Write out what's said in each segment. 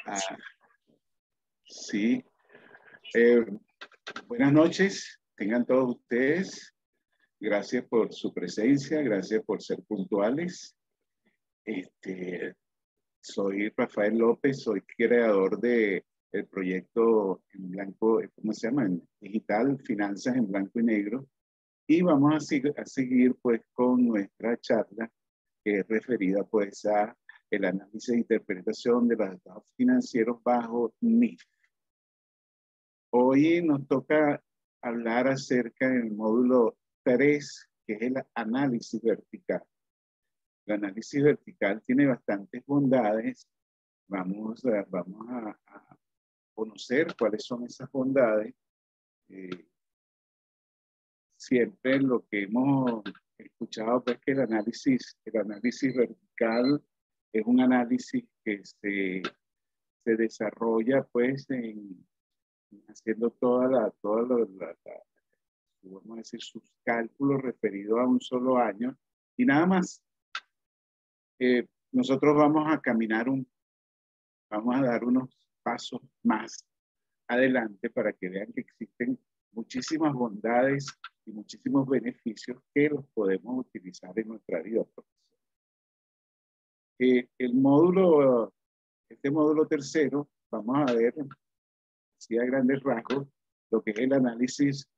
Ah, sí. Eh, Buenas noches, tengan todos ustedes. Gracias por su presencia, gracias por ser puntuales. Soy Rafael López, soy creador de el proyecto en blanco, ¿cómo se llama? En digital, Finanzas en Blanco y Negro. Y vamos a seguir pues con nuestra charla que es referida pues a el análisis e interpretación de los estados financieros bajo NIF. Hoy nos toca hablar acerca del módulo 3, que es el análisis vertical. El análisis vertical tiene bastantes bondades. Vamos a conocer cuáles son esas bondades. Siempre lo que hemos escuchado es que el análisis vertical es un análisis que se desarrolla pues haciendo vamos a decir, sus cálculos referidos a un solo año y nada más. Nosotros vamos a dar unos pasos más adelante para que vean que existen muchísimas bondades y muchísimos beneficios que los podemos utilizar en nuestra vida profesional. Este módulo tercero, vamos a ver, así a grandes rasgos, lo que es el análisis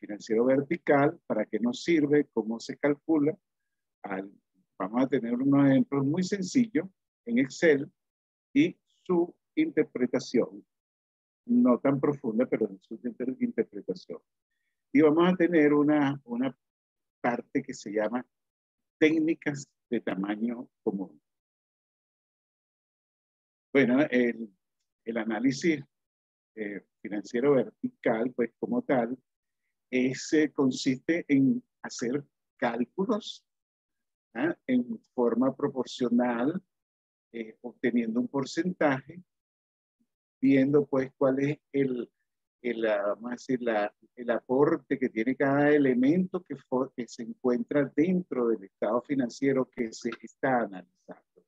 financiero vertical, para qué nos sirve, cómo se calcula. Vamos a tener unos ejemplos muy sencillos en Excel y su interpretación, no tan profunda, pero en su interpretación. Y vamos a tener una parte que se llama técnicas de tamaño común. Bueno, el análisis financiero vertical, pues como tal, consiste en hacer cálculos en forma proporcional, obteniendo un porcentaje, viendo pues cuál es vamos a decir, el aporte que tiene cada elemento que se encuentra dentro del estado financiero que se está analizando.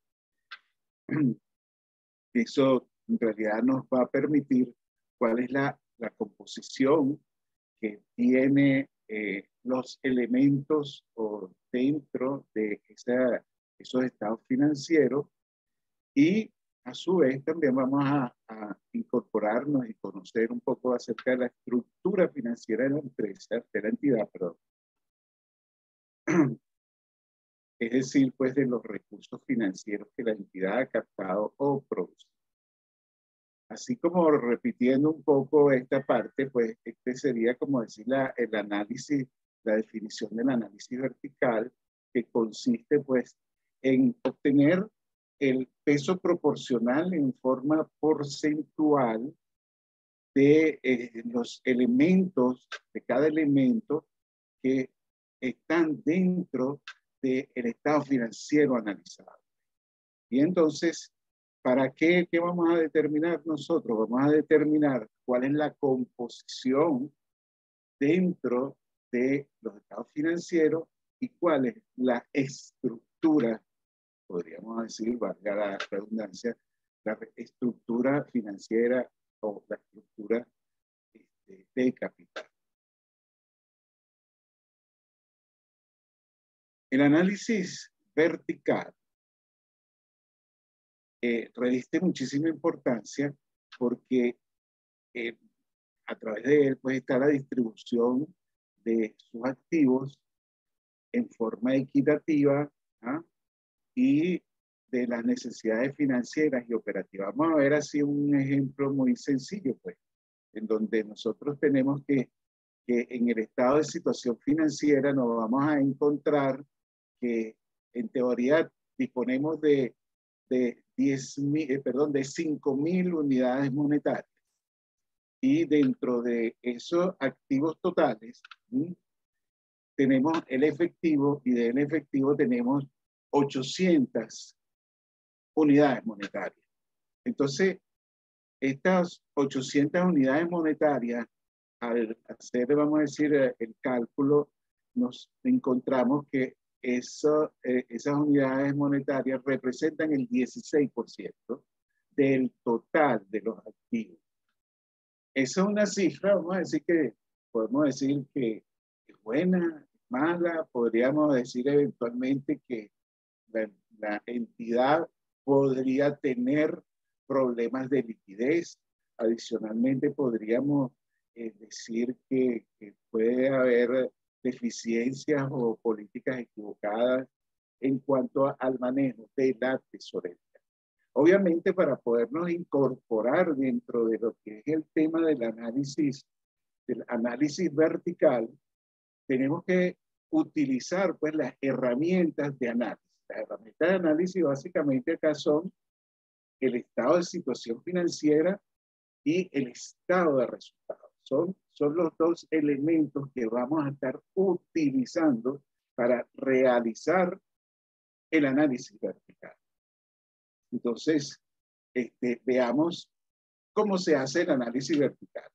Eso en realidad nos va a permitir cuál es la composición que tiene los elementos o dentro de esos estados financieros, y a su vez también vamos a incorporarnos y conocer un poco acerca de la estructura financiera de la empresa, de la entidad, perdón. Es decir, pues de los recursos financieros que la entidad ha captado o produce. Así como repitiendo un poco esta parte, pues este sería como decir el análisis, la definición del análisis vertical, que consiste pues en obtener el peso proporcional en forma porcentual de los elementos, de cada elemento que están dentro del estado financiero analizado. Y entonces, ¿para qué vamos a determinar nosotros? Vamos a determinar cuál es la composición dentro de los estados financieros y cuál es la estructura, podríamos decir, valga la redundancia, la estructura financiera o la estructura de capital. El análisis vertical reviste muchísima importancia porque a través de él pues está la distribución de sus activos en forma equitativa y de las necesidades financieras y operativas. Vamos a ver así un ejemplo muy sencillo, pues, en donde nosotros tenemos que en el estado de situación financiera nos vamos a encontrar que en teoría disponemos de 5.000 unidades monetarias. Y dentro de esos activos totales tenemos el efectivo, y del efectivo tenemos 800 unidades monetarias. Entonces, estas 800 unidades monetarias, al hacer, vamos a decir, el cálculo, nos encontramos que esas unidades monetarias representan el 16% del total de los activos. Esa es una cifra, vamos a decir que podemos decir que es buena, mala, podríamos decir eventualmente que la entidad podría tener problemas de liquidez. Adicionalmente, podríamos decir que puede haber deficiencias o políticas equivocadas en cuanto al manejo de la tesorería. Obviamente, para podernos incorporar dentro de lo que es el tema del análisis vertical, tenemos que utilizar pues las herramientas de análisis. Las herramientas de análisis básicamente acá son el estado de situación financiera y el estado de resultados. Son los dos elementos que vamos a estar utilizando para realizar el análisis vertical. Entonces, veamos cómo se hace el análisis vertical.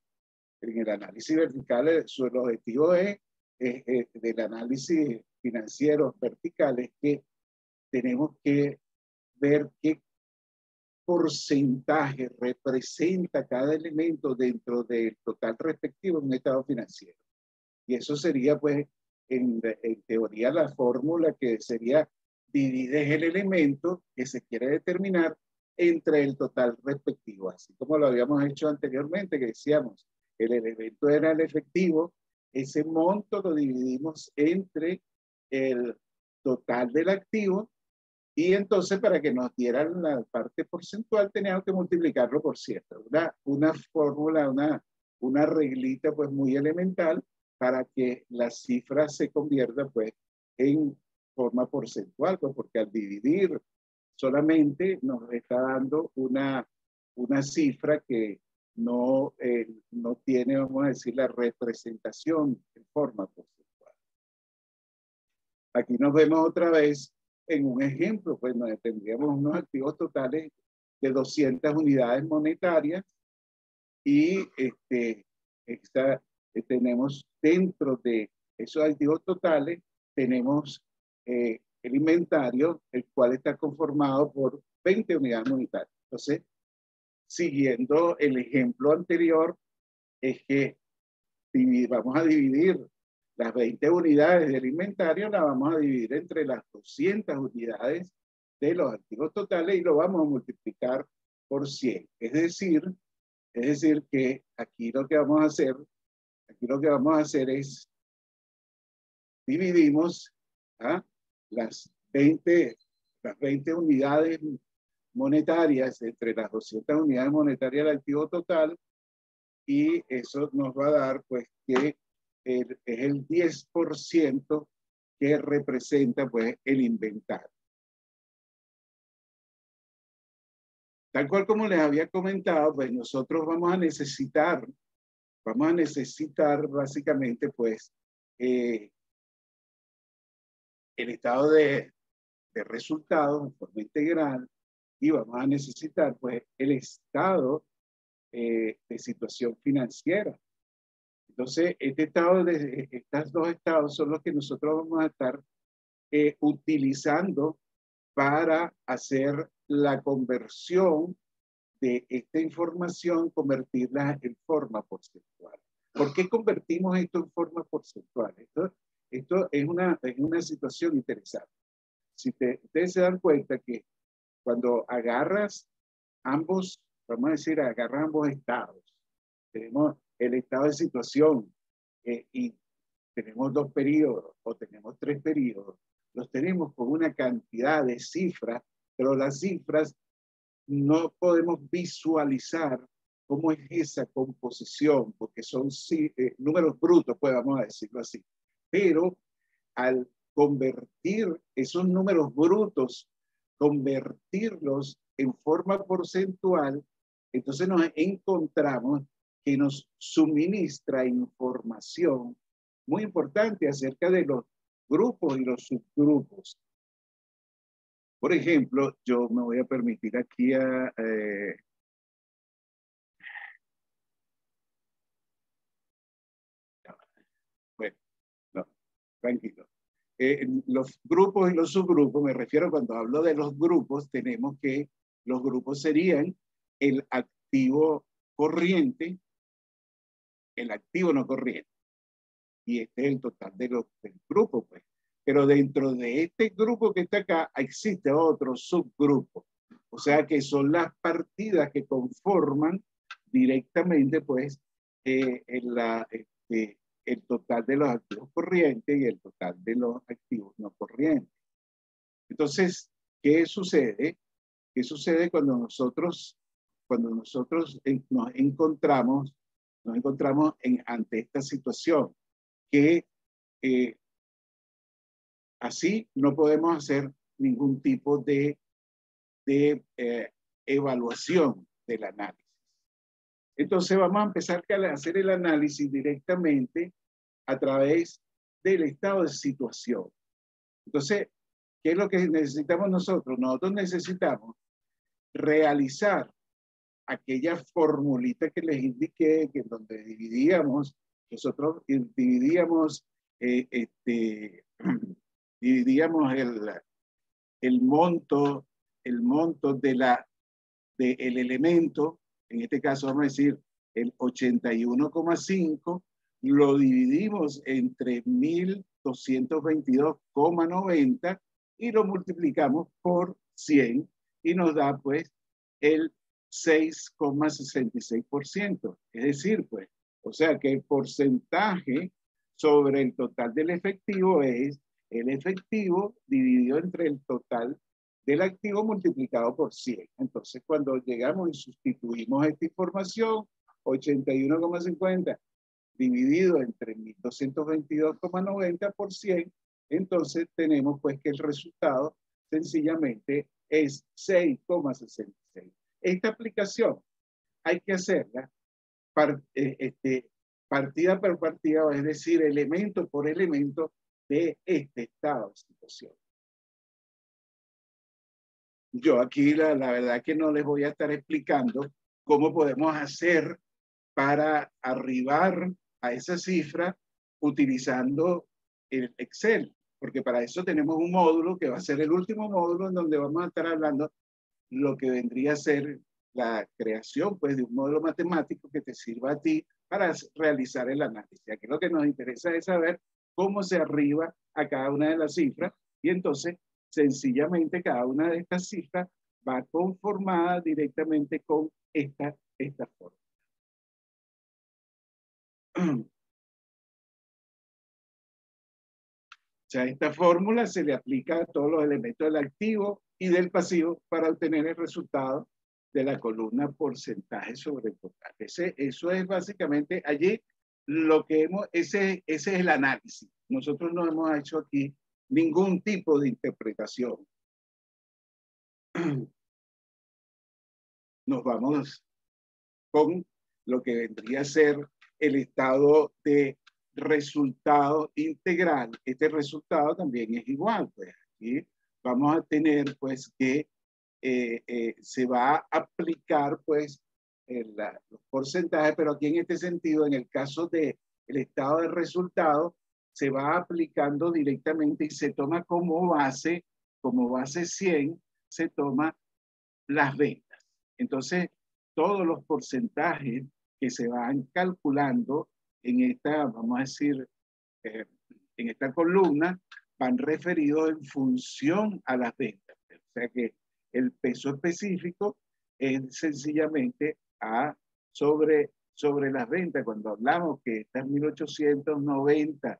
En el análisis vertical, el objetivo del análisis financiero vertical es que tenemos que ver qué porcentaje representa cada elemento dentro del total respectivo en un estado financiero. Y eso sería, pues, en teoría, la fórmula que sería divides el elemento que se quiere determinar entre el total respectivo, así como lo habíamos hecho anteriormente, que decíamos, el elemento era el efectivo, ese monto lo dividimos entre el total del activo, y entonces para que nos dieran la parte porcentual teníamos que multiplicarlo por 100. Una fórmula, una reglita pues muy elemental para que la cifra se convierta pues en forma porcentual, pues, porque al dividir solamente nos está dando una cifra que no tiene, vamos a decir, la representación en forma porcentual. Aquí nos vemos otra vez en un ejemplo, pues tendríamos unos activos totales de 200 unidades monetarias y tenemos dentro de esos activos totales, tenemos el inventario, el cual está conformado por 20 unidades monetarias. Entonces, siguiendo el ejemplo anterior, es que vamos a dividir las 20 unidades del inventario, las vamos a dividir entre las 200 unidades de los activos totales y lo vamos a multiplicar por 100. Es decir que aquí lo que vamos a hacer es dividimos las 20 unidades monetarias entre las 200 unidades monetarias del activo total, y eso nos va a dar pues que es el 10% que representa pues el inventario. Tal cual como les había comentado, pues nosotros vamos a necesitar básicamente pues el estado de resultados en forma integral, y vamos a necesitar pues el estado de situación financiera. Entonces, estos dos estados son los que nosotros vamos a estar utilizando para hacer la conversión de esta información, convertirla en forma porcentual. ¿Por qué convertimos esto en forma porcentual? Esto es una situación interesante. Si ustedes se dan cuenta que cuando agarras ambos, vamos a decir, agarras ambos estados, tenemos el estado de situación y tenemos 2 periodos o tenemos 3 periodos, los tenemos con una cantidad de cifras, pero las cifras no podemos visualizar cómo es esa composición, porque son números brutos, pues vamos a decirlo así. Pero al convertir esos números brutos, convertirlos en forma porcentual, entonces nos encontramos que nos suministra información muy importante acerca de los grupos y los subgrupos. Por ejemplo, yo me voy a permitir aquí bueno, no, tranquilo. Los grupos y los subgrupos, me refiero cuando hablo de los grupos, tenemos que los grupos serían el activo corriente, el activo no corriente. Y este es el total del grupo, pues. Pero dentro de este grupo que está acá, existe otro subgrupo. O sea que son las partidas que conforman directamente, pues, el total de los activos corrientes y el total de los activos no corrientes. Entonces, ¿qué sucede? ¿Qué sucede cuando nosotros nos encontramos ante esta situación? Que así no podemos hacer ningún tipo de evaluación del análisis. Entonces vamos a empezar a hacer el análisis directamente a través del estado de situación. Entonces, ¿qué es lo que necesitamos nosotros? Nosotros necesitamos realizar aquella formulita que les indiqué, que donde nosotros dividíamos dividíamos el monto del elemento, en este caso vamos a decir el 81,5, lo dividimos entre 1222,90 y lo multiplicamos por 100 y nos da pues el 6,66%. Es decir, pues, o sea que el porcentaje sobre el total del efectivo es el efectivo dividido entre el total del activo multiplicado por 100. Entonces, cuando llegamos y sustituimos esta información, 81,50 dividido entre 1222,90 por 100, entonces tenemos pues que el resultado sencillamente es 6,66. Esta aplicación hay que hacerla partida por partida, es decir, elemento por elemento de este estado de situación. Yo aquí la verdad que no les voy a estar explicando cómo podemos hacer para arribar a esa cifra utilizando el Excel, porque para eso tenemos un módulo que va a ser el último módulo en donde vamos a estar hablando lo que vendría a ser la creación pues, de un modelo matemático que te sirva a ti para realizar el análisis. Aquí lo que nos interesa es saber cómo se arriba a cada una de las cifras y entonces sencillamente cada una de estas cifras va conformada directamente con esta forma. O sea, esta fórmula se le aplica a todos los elementos del activo y del pasivo para obtener el resultado de la columna porcentaje sobre el total. Eso es básicamente allí lo que ese es el análisis. Nosotros no hemos hecho aquí ningún tipo de interpretación. Nos vamos con lo que vendría a ser el estado de resultado integral. Este resultado también es igual, pues aquí vamos a tener pues que se va a aplicar pues los porcentajes, pero aquí en este sentido, en el caso del estado de resultado, se va aplicando directamente y se toma como base 100, se toma las ventas. Entonces, todos los porcentajes que se van calculando en esta, vamos a decir, en esta columna, van referidos en función a las ventas. O sea que el peso específico es sencillamente sobre las ventas. Cuando hablamos que estas 1.890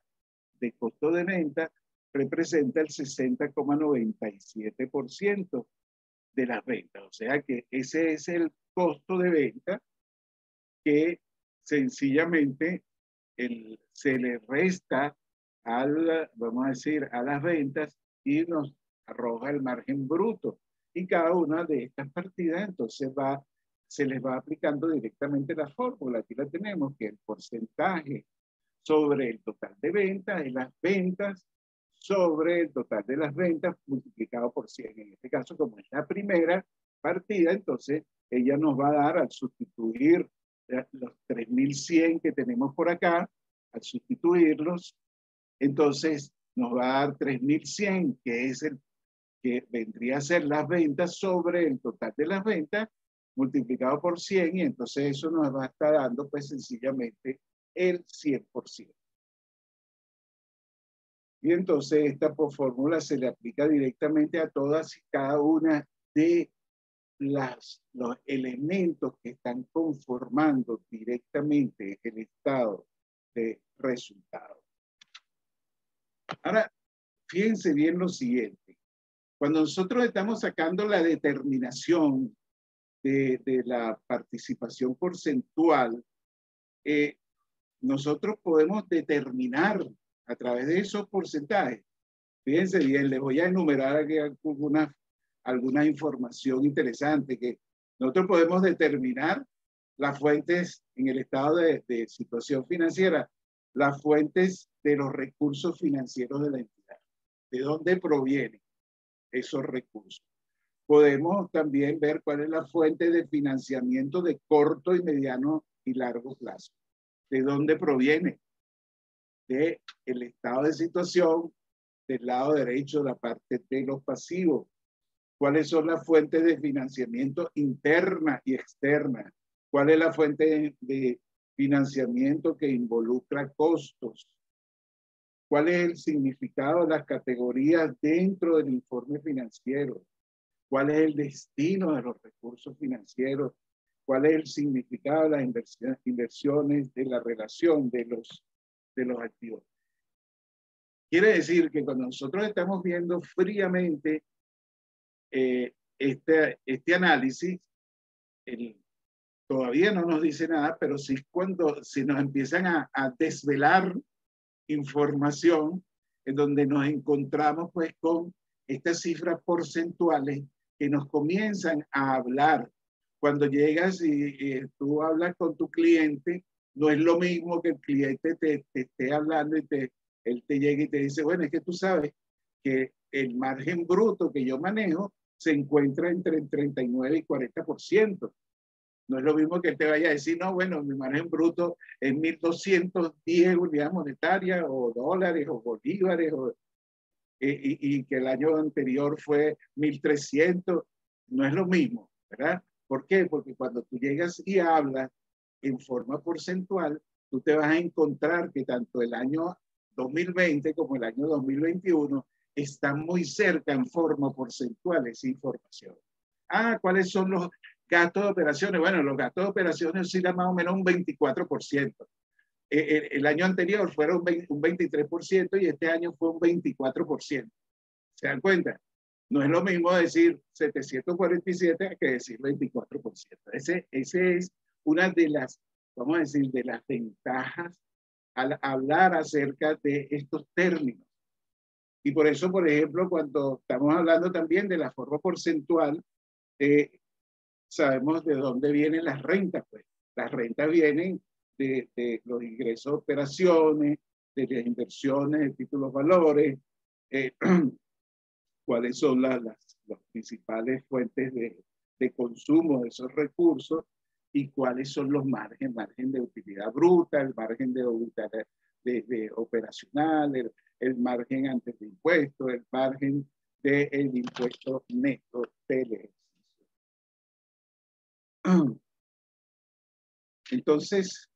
de costo de venta representa el 60,97% de las ventas. O sea que ese es el costo de venta que sencillamente se le resta vamos a decir, a las ventas y nos arroja el margen bruto. Y cada una de estas partidas entonces se les va aplicando directamente la fórmula. Aquí la tenemos, que el porcentaje sobre el total de ventas es las ventas sobre el total de las ventas multiplicado por 100. En este caso, como es la primera partida, entonces ella nos va a dar, al sustituir los 3.100 que tenemos por acá, al sustituirlos, entonces nos va a dar 3.100, que es el que vendría a ser las ventas sobre el total de las ventas, multiplicado por 100 y entonces eso nos va a estar dando pues sencillamente el 100%. Y entonces esta fórmula se le aplica directamente a todas y cada una de los elementos que están conformando directamente el estado de resultado. Ahora, fíjense bien lo siguiente. Cuando nosotros estamos sacando la determinación de la participación porcentual, nosotros podemos determinar a través de esos porcentajes. Fíjense bien, les voy a enumerar aquí alguna información interesante que nosotros podemos determinar las fuentes en el estado de situación financiera, las fuentes de los recursos financieros de la entidad. ¿De dónde provienen esos recursos? Podemos también ver cuál es la fuente de financiamiento de corto y mediano y largo plazo. ¿De dónde proviene? Del estado de situación del lado derecho, la parte de los pasivos. ¿Cuáles son las fuentes de financiamiento interna y externa? ¿Cuál es la fuente de financiamiento que involucra costos? ¿Cuál es el significado de las categorías dentro del informe financiero? ¿Cuál es el destino de los recursos financieros? ¿Cuál es el significado de las inversiones, de la relación de los activos? Quiere decir que cuando nosotros estamos viendo fríamente este análisis, todavía no nos dice nada, pero sí cuando si nos empiezan a desvelar información en donde nos encontramos pues con estas cifras porcentuales que nos comienzan a hablar. Cuando llegas y tú hablas con tu cliente, no es lo mismo que el cliente te esté hablando y él te llega y te dice, bueno, es que tú sabes que el margen bruto que yo manejo se encuentra entre el 39 y 40%. No es lo mismo que él te vaya a decir, no, bueno, mi margen bruto es 1.210 unidades monetarias o dólares o bolívares y que el año anterior fue 1.300. No es lo mismo, ¿verdad? ¿Por qué? Porque cuando tú llegas y hablas en forma porcentual, tú te vas a encontrar que tanto el año 2020 como el año 2021 están muy cerca en forma porcentual esa información. ¿Cuáles son los gastos de operaciones? Bueno, los gastos de operaciones oscilan más o menos un 24%. El año anterior fueron un 23% y este año fue un 24%. ¿Se dan cuenta? No es lo mismo decir 747 que decir 24%. Ese es una de las, vamos a decir, de las ventajas al hablar acerca de estos términos. Y por eso, por ejemplo, cuando estamos hablando también de la forma porcentual, sabemos de dónde vienen las rentas. Pues. Las rentas vienen de los ingresos de operaciones, de las inversiones de títulos valores, cuáles son las principales fuentes de consumo de esos recursos y cuáles son los márgenes, margen de utilidad bruta, el margen de operacional, el margen antes de impuestos, el margen del impuesto neto del ejercicio. Entonces,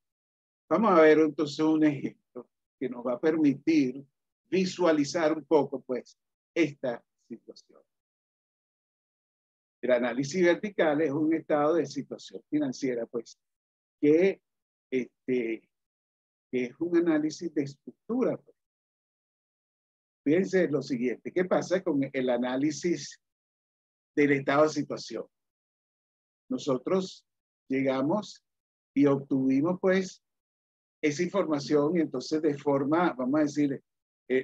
vamos a ver entonces un ejemplo que nos va a permitir visualizar un poco pues esta situación. El análisis vertical es un estado de situación financiera pues que es un análisis de estructura. Pues. Fíjense lo siguiente, ¿qué pasa con el análisis del estado de situación? Nosotros llegamos y obtuvimos pues esa información y entonces de forma, vamos a decir,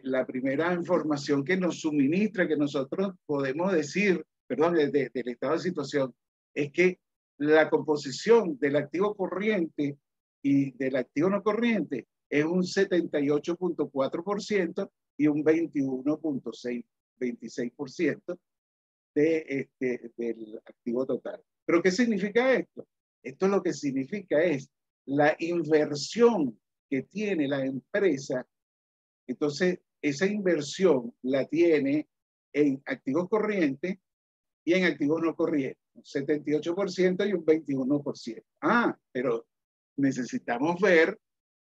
la primera información que nos suministra, que nosotros podemos decir, perdón, del estado de situación, es que la composición del activo corriente y del activo no corriente es un 78.4% y un 26% del activo total. ¿Pero qué significa esto? Esto lo que significa es la inversión que tiene la empresa. Entonces, esa inversión la tiene en activos corrientes y en activos no corrientes. un 78% y un 21%. Ah, pero necesitamos ver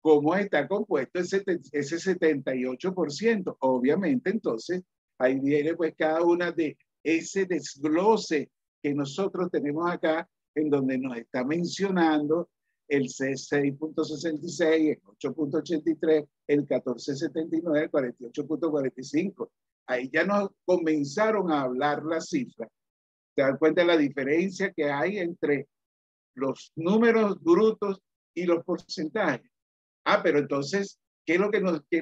cómo está compuesto ese 78%. Obviamente, entonces, ahí viene pues cada una de ese desglose que nosotros tenemos acá, en donde nos está mencionando el 6.66, el 8.83, el 14.79, el 48.45. Ahí ya nos comenzaron a hablar las cifras. ¿Te das cuenta de la diferencia que hay entre los números brutos y los porcentajes? Ah, pero entonces, ¿qué es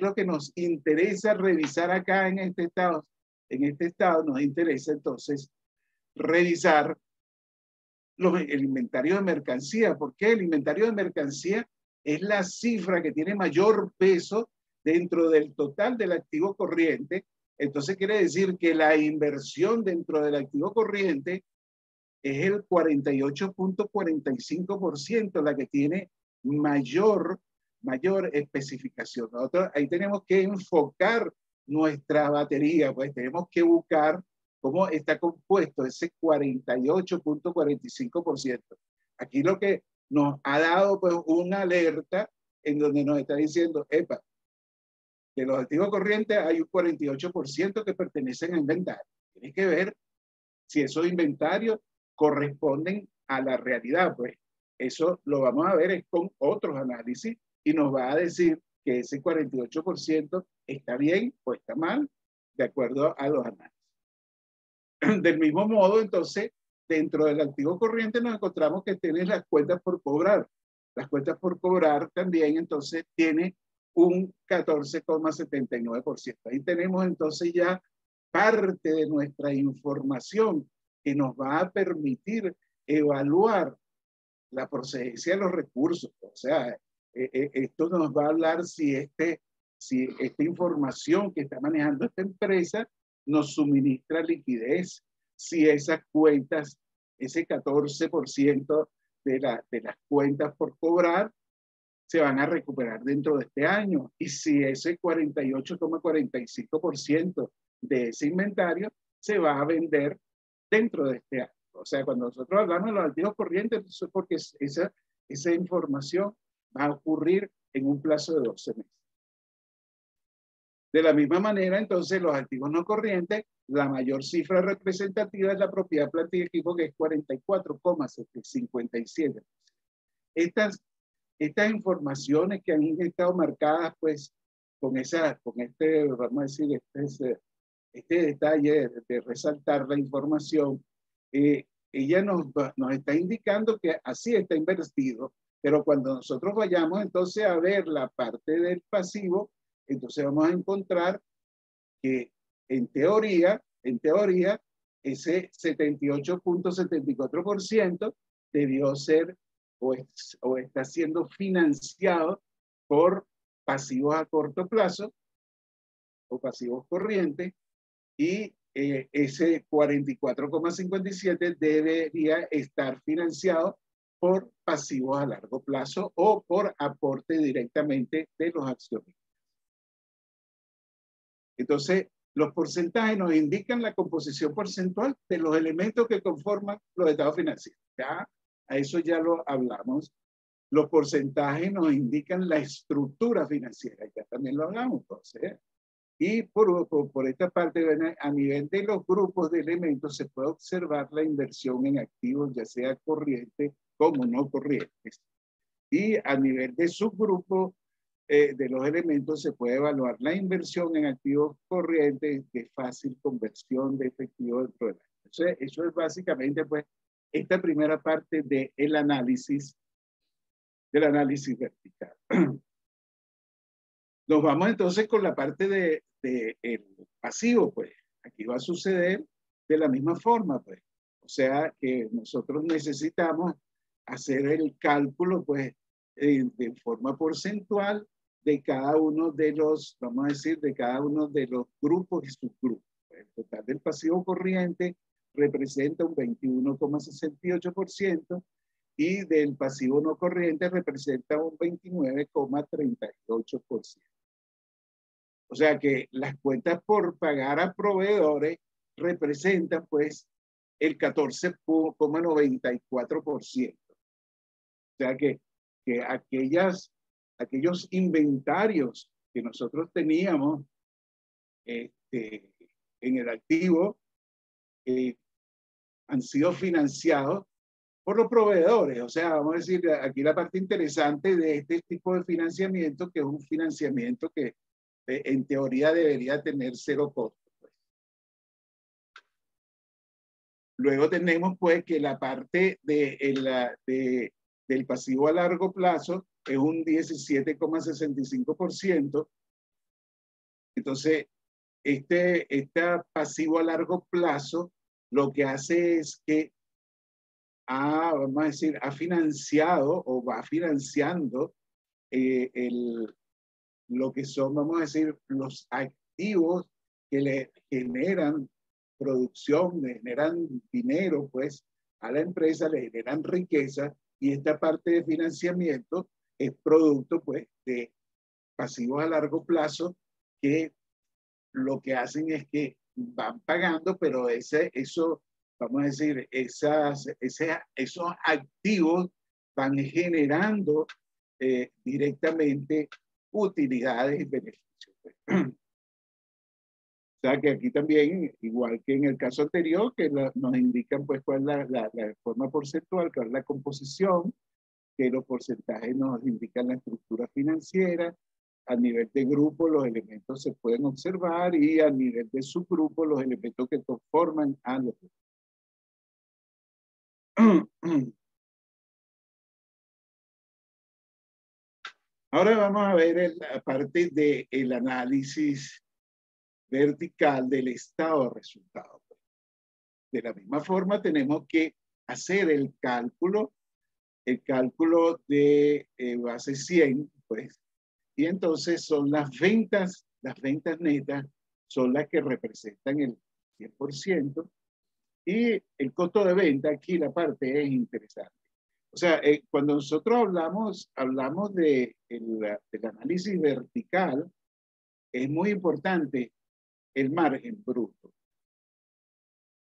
lo que nos interesa revisar acá en este estado? En este estado nos interesa entonces revisar el inventario de mercancía. ¿Por qué? El inventario de mercancía es la cifra que tiene mayor peso dentro del total del activo corriente. Entonces quiere decir que la inversión dentro del activo corriente es el 48.45%, la que tiene mayor especificación. Nosotros ahí tenemos que enfocar nuestra batería, pues tenemos que buscar cómo está compuesto ese 48.45%. Aquí lo que nos ha dado pues una alerta en donde nos está diciendo, epa, de los activos corrientes hay un 48% que pertenecen a inventario. Tienes que ver si esos inventarios corresponden a la realidad, pues eso lo vamos a ver con otros análisis y nos va a decir que ese 48% está bien o está mal de acuerdo a los análisis. Del mismo modo, entonces, dentro del activo corriente nos encontramos que tiene las cuentas por cobrar. Las cuentas por cobrar también, entonces, tiene un 14.79%. Ahí tenemos entonces ya parte de nuestra información que nos va a permitir evaluar la procedencia de los recursos. O sea, esto nos va a hablar si esta información que está manejando esta empresa nos suministra liquidez, si esas cuentas, ese 14% de las cuentas por cobrar se van a recuperar dentro de este año, y si ese 48.45% de ese inventario se va a vender dentro de este año. O sea, cuando nosotros hablamos de los activos corrientes, eso es porque esa información va a ocurrir en un plazo de 12 meses. De la misma manera, entonces, los activos no corrientes, la mayor cifra representativa es la propiedad, planta y equipo, que es 44,57. Estas informaciones que han estado marcadas, pues, con este, vamos a decir, este detalle de resaltar la información, ella nos está indicando que así está invertido, pero cuando nosotros vayamos entonces a ver la parte del pasivo, entonces vamos a encontrar que en teoría, ese 78.74% debió ser o está siendo financiado por pasivos a corto plazo o pasivos corrientes, y ese 44,57 debería estar financiado por pasivos a largo plazo o por aporte directamente de los accionistas. Entonces, los porcentajes nos indican la composición porcentual de los elementos que conforman los estados financieros. Ya, a eso ya lo hablamos. Los porcentajes nos indican la estructura financiera, ya también lo hablamos. Entonces, y por esta parte, a nivel de los grupos de elementos, se puede observar la inversión en activos, ya sea corriente como no corrientes. Y a nivel de subgrupos de los elementos, se puede evaluar la inversión en activos corrientes de fácil conversión de efectivo dentro del año. Eso es básicamente, pues, esta primera parte del análisis vertical. Nos vamos entonces con la parte el pasivo, pues. Aquí va a suceder de la misma forma, pues. O sea que nosotros necesitamos hacer el cálculo, pues, de forma porcentual de cada uno de los, vamos a decir, de cada uno de los grupos y subgrupos. El total del pasivo corriente representa un 21,68%, y del pasivo no corriente representa un 29,38%. O sea que las cuentas por pagar a proveedores representan, pues, el 14,94%. O sea que aquellos inventarios que nosotros teníamos en el activo han sido financiados por los proveedores. O sea, vamos a decir, aquí la parte interesante de este tipo de financiamiento, que es un financiamiento que en teoría debería tener cero costo. Pues. Luego tenemos pues que la parte del pasivo a largo plazo es un 17,65%. Entonces, este pasivo a largo plazo lo que hace es que vamos a decir, ha financiado o va financiando lo que son, vamos a decir, los activos que le generan producción, le generan dinero, pues, a la empresa, le generan riqueza, y esta parte de financiamiento es producto, pues, de pasivos a largo plazo que lo que hacen es que van pagando, pero eso, vamos a decir, esos activos van generando directamente utilidades y beneficios. O sea que aquí también, igual que en el caso anterior, que nos indican pues cuál es la forma porcentual, cuál es la composición, que los porcentajes nos indican la estructura financiera. A nivel de grupo los elementos se pueden observar, y a nivel de subgrupo los elementos que conforman a los grupos. Ahora vamos a ver la parte del análisis vertical del estado de resultados. De la misma forma tenemos que hacer el cálculo de base 100, pues, y entonces son las ventas netas son las que representan el 100%, y el costo de venta, aquí la parte es interesante. O sea, cuando nosotros hablamos del análisis vertical, es muy importante el margen bruto.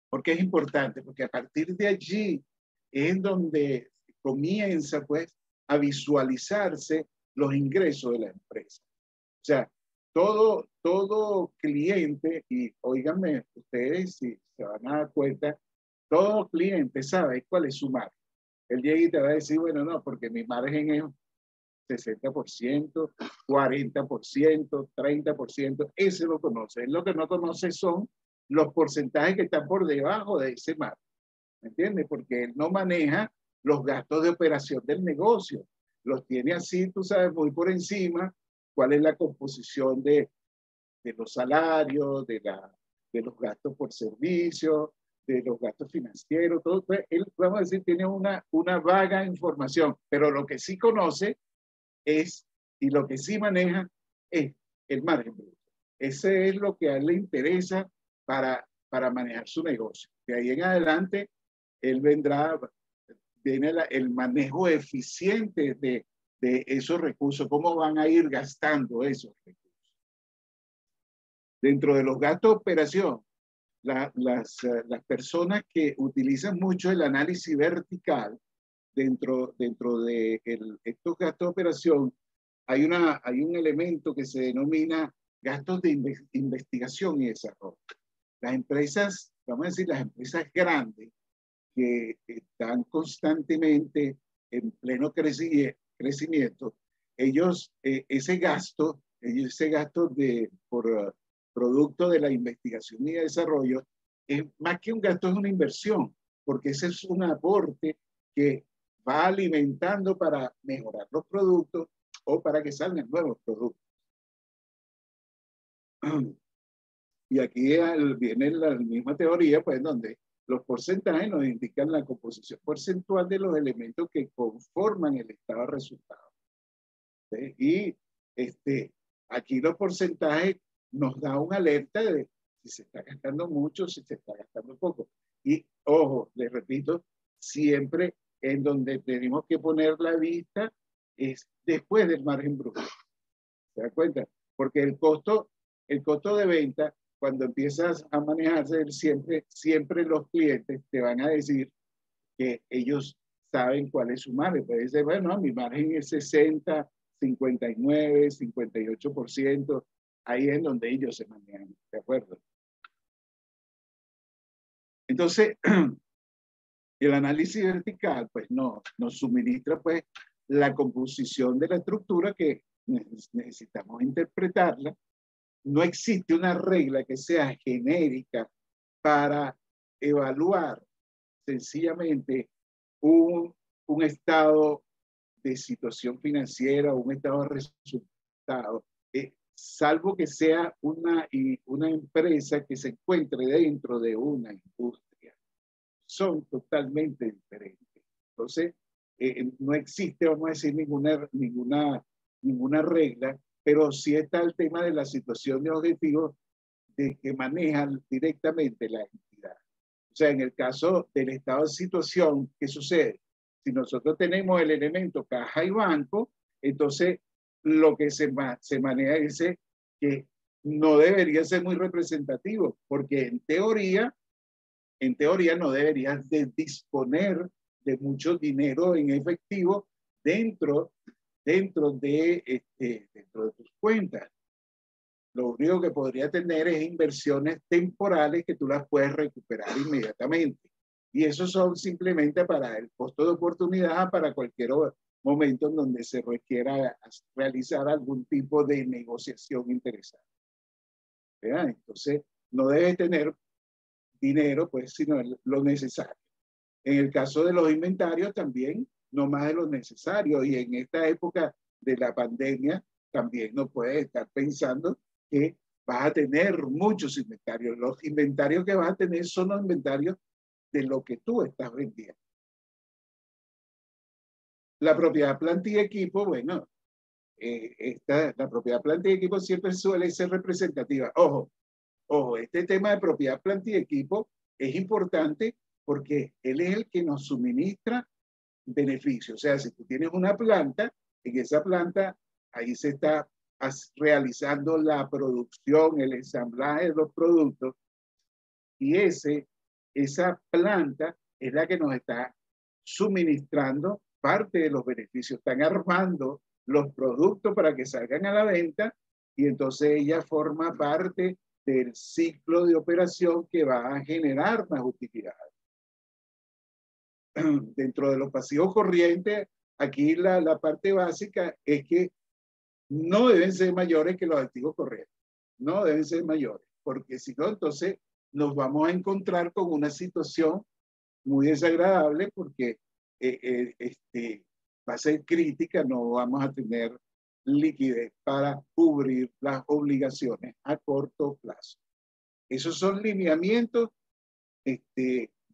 ¿Por qué es importante? Porque a partir de allí es donde comienza, pues, a visualizarse los ingresos de la empresa. O sea, todo cliente, y óiganme ustedes si se van a dar cuenta, todo cliente sabe cuál es su margen. Él llega y te va a decir, bueno, no, porque mi margen es 60%, 40%, 30%, ese lo conoce. Él lo que no conoce son los porcentajes que están por debajo de ese margen. ¿Me entiendes? Porque él no maneja los gastos de operación del negocio. Los tiene así, tú sabes, muy por encima, cuál es la composición de los salarios, de los gastos por servicio, de los gastos financieros, todo. Él, vamos a decir, tiene una vaga información, pero lo que sí conoce es, y lo que sí maneja, es el margen bruto. Ese es lo que a él le interesa para manejar su negocio. De ahí en adelante, él viene el manejo eficiente de esos recursos, cómo van a ir gastando esos recursos. Dentro de los gastos de operación, las personas que utilizan mucho el análisis vertical dentro de estos gastos de operación, hay un elemento que se denomina gastos de investigación y desarrollo. Las empresas, vamos a decir, las empresas grandes que están constantemente en pleno crecimiento, ellos, ese gasto por producto de la investigación y desarrollo, es más que un gasto, es una inversión, porque ese es un aporte que va alimentando para mejorar los productos o para que salgan nuevos productos. Y aquí viene la misma teoría, pues, donde los porcentajes nos indican la composición porcentual de los elementos que conforman el estado de resultados. ¿Sí? Y aquí los porcentajes nos da una alerta de si se está gastando mucho, si se está gastando poco. Y, ojo, les repito, siempre en donde tenemos que poner la vista es después del margen bruto. ¿Se da cuenta? Porque el costo de venta cuando empiezas a manejarse, siempre los clientes te van a decir que ellos saben cuál es su margen. Puede decir, bueno, mi margen es 60, 59, 58%. Ahí es donde ellos se manejan, ¿de acuerdo? Entonces, el análisis vertical, pues nos suministra pues la composición de la estructura que necesitamos interpretarla. No existe una regla que sea genérica para evaluar sencillamente un estado de situación financiera, un estado de resultado, salvo que sea una empresa que se encuentre dentro de una industria. Son totalmente diferentes. Entonces, no existe, vamos a decir, ninguna regla, pero sí está el tema de la situación de objetivos de que manejan directamente la entidad. O sea, en el caso del estado de situación, ¿qué sucede? Si nosotros tenemos el elemento caja y banco, entonces lo que se maneja es que no debería ser muy representativo, porque en teoría no deberías de disponer de mucho dinero en efectivo dentro de tus cuentas. Lo único que podría tener es inversiones temporales que tú las puedes recuperar inmediatamente. Y esos son simplemente para el costo de oportunidad, para cualquier momento en donde se requiera realizar algún tipo de negociación interesante. ¿Verdad? Entonces, no debes tener dinero, pues, sino lo necesario. En el caso de los inventarios también, no más de lo necesario. Y en esta época de la pandemia, también no puedes estar pensando que vas a tener muchos inventarios. Los inventarios que vas a tener son los inventarios de lo que tú estás vendiendo. La propiedad, planta y equipo, bueno, la propiedad, planta y equipo siempre suele ser representativa. Ojo, este tema de propiedad, planta y equipo es importante porque él es el que nos suministra beneficios. O sea, si tú tienes una planta, en esa planta ahí se está realizando la producción, el ensamblaje de los productos, y esa planta es la que nos está suministrando parte de los beneficios. Están armando los productos para que salgan a la venta y entonces ella forma parte del ciclo de operación que va a generar más utilidades. Dentro de los pasivos corrientes, aquí la parte básica es que no deben ser mayores que los activos corrientes. No deben ser mayores, porque si no, entonces nos vamos a encontrar con una situación muy desagradable porque va a ser crítica, no vamos a tener liquidez para cubrir las obligaciones a corto plazo. Esos son lineamientos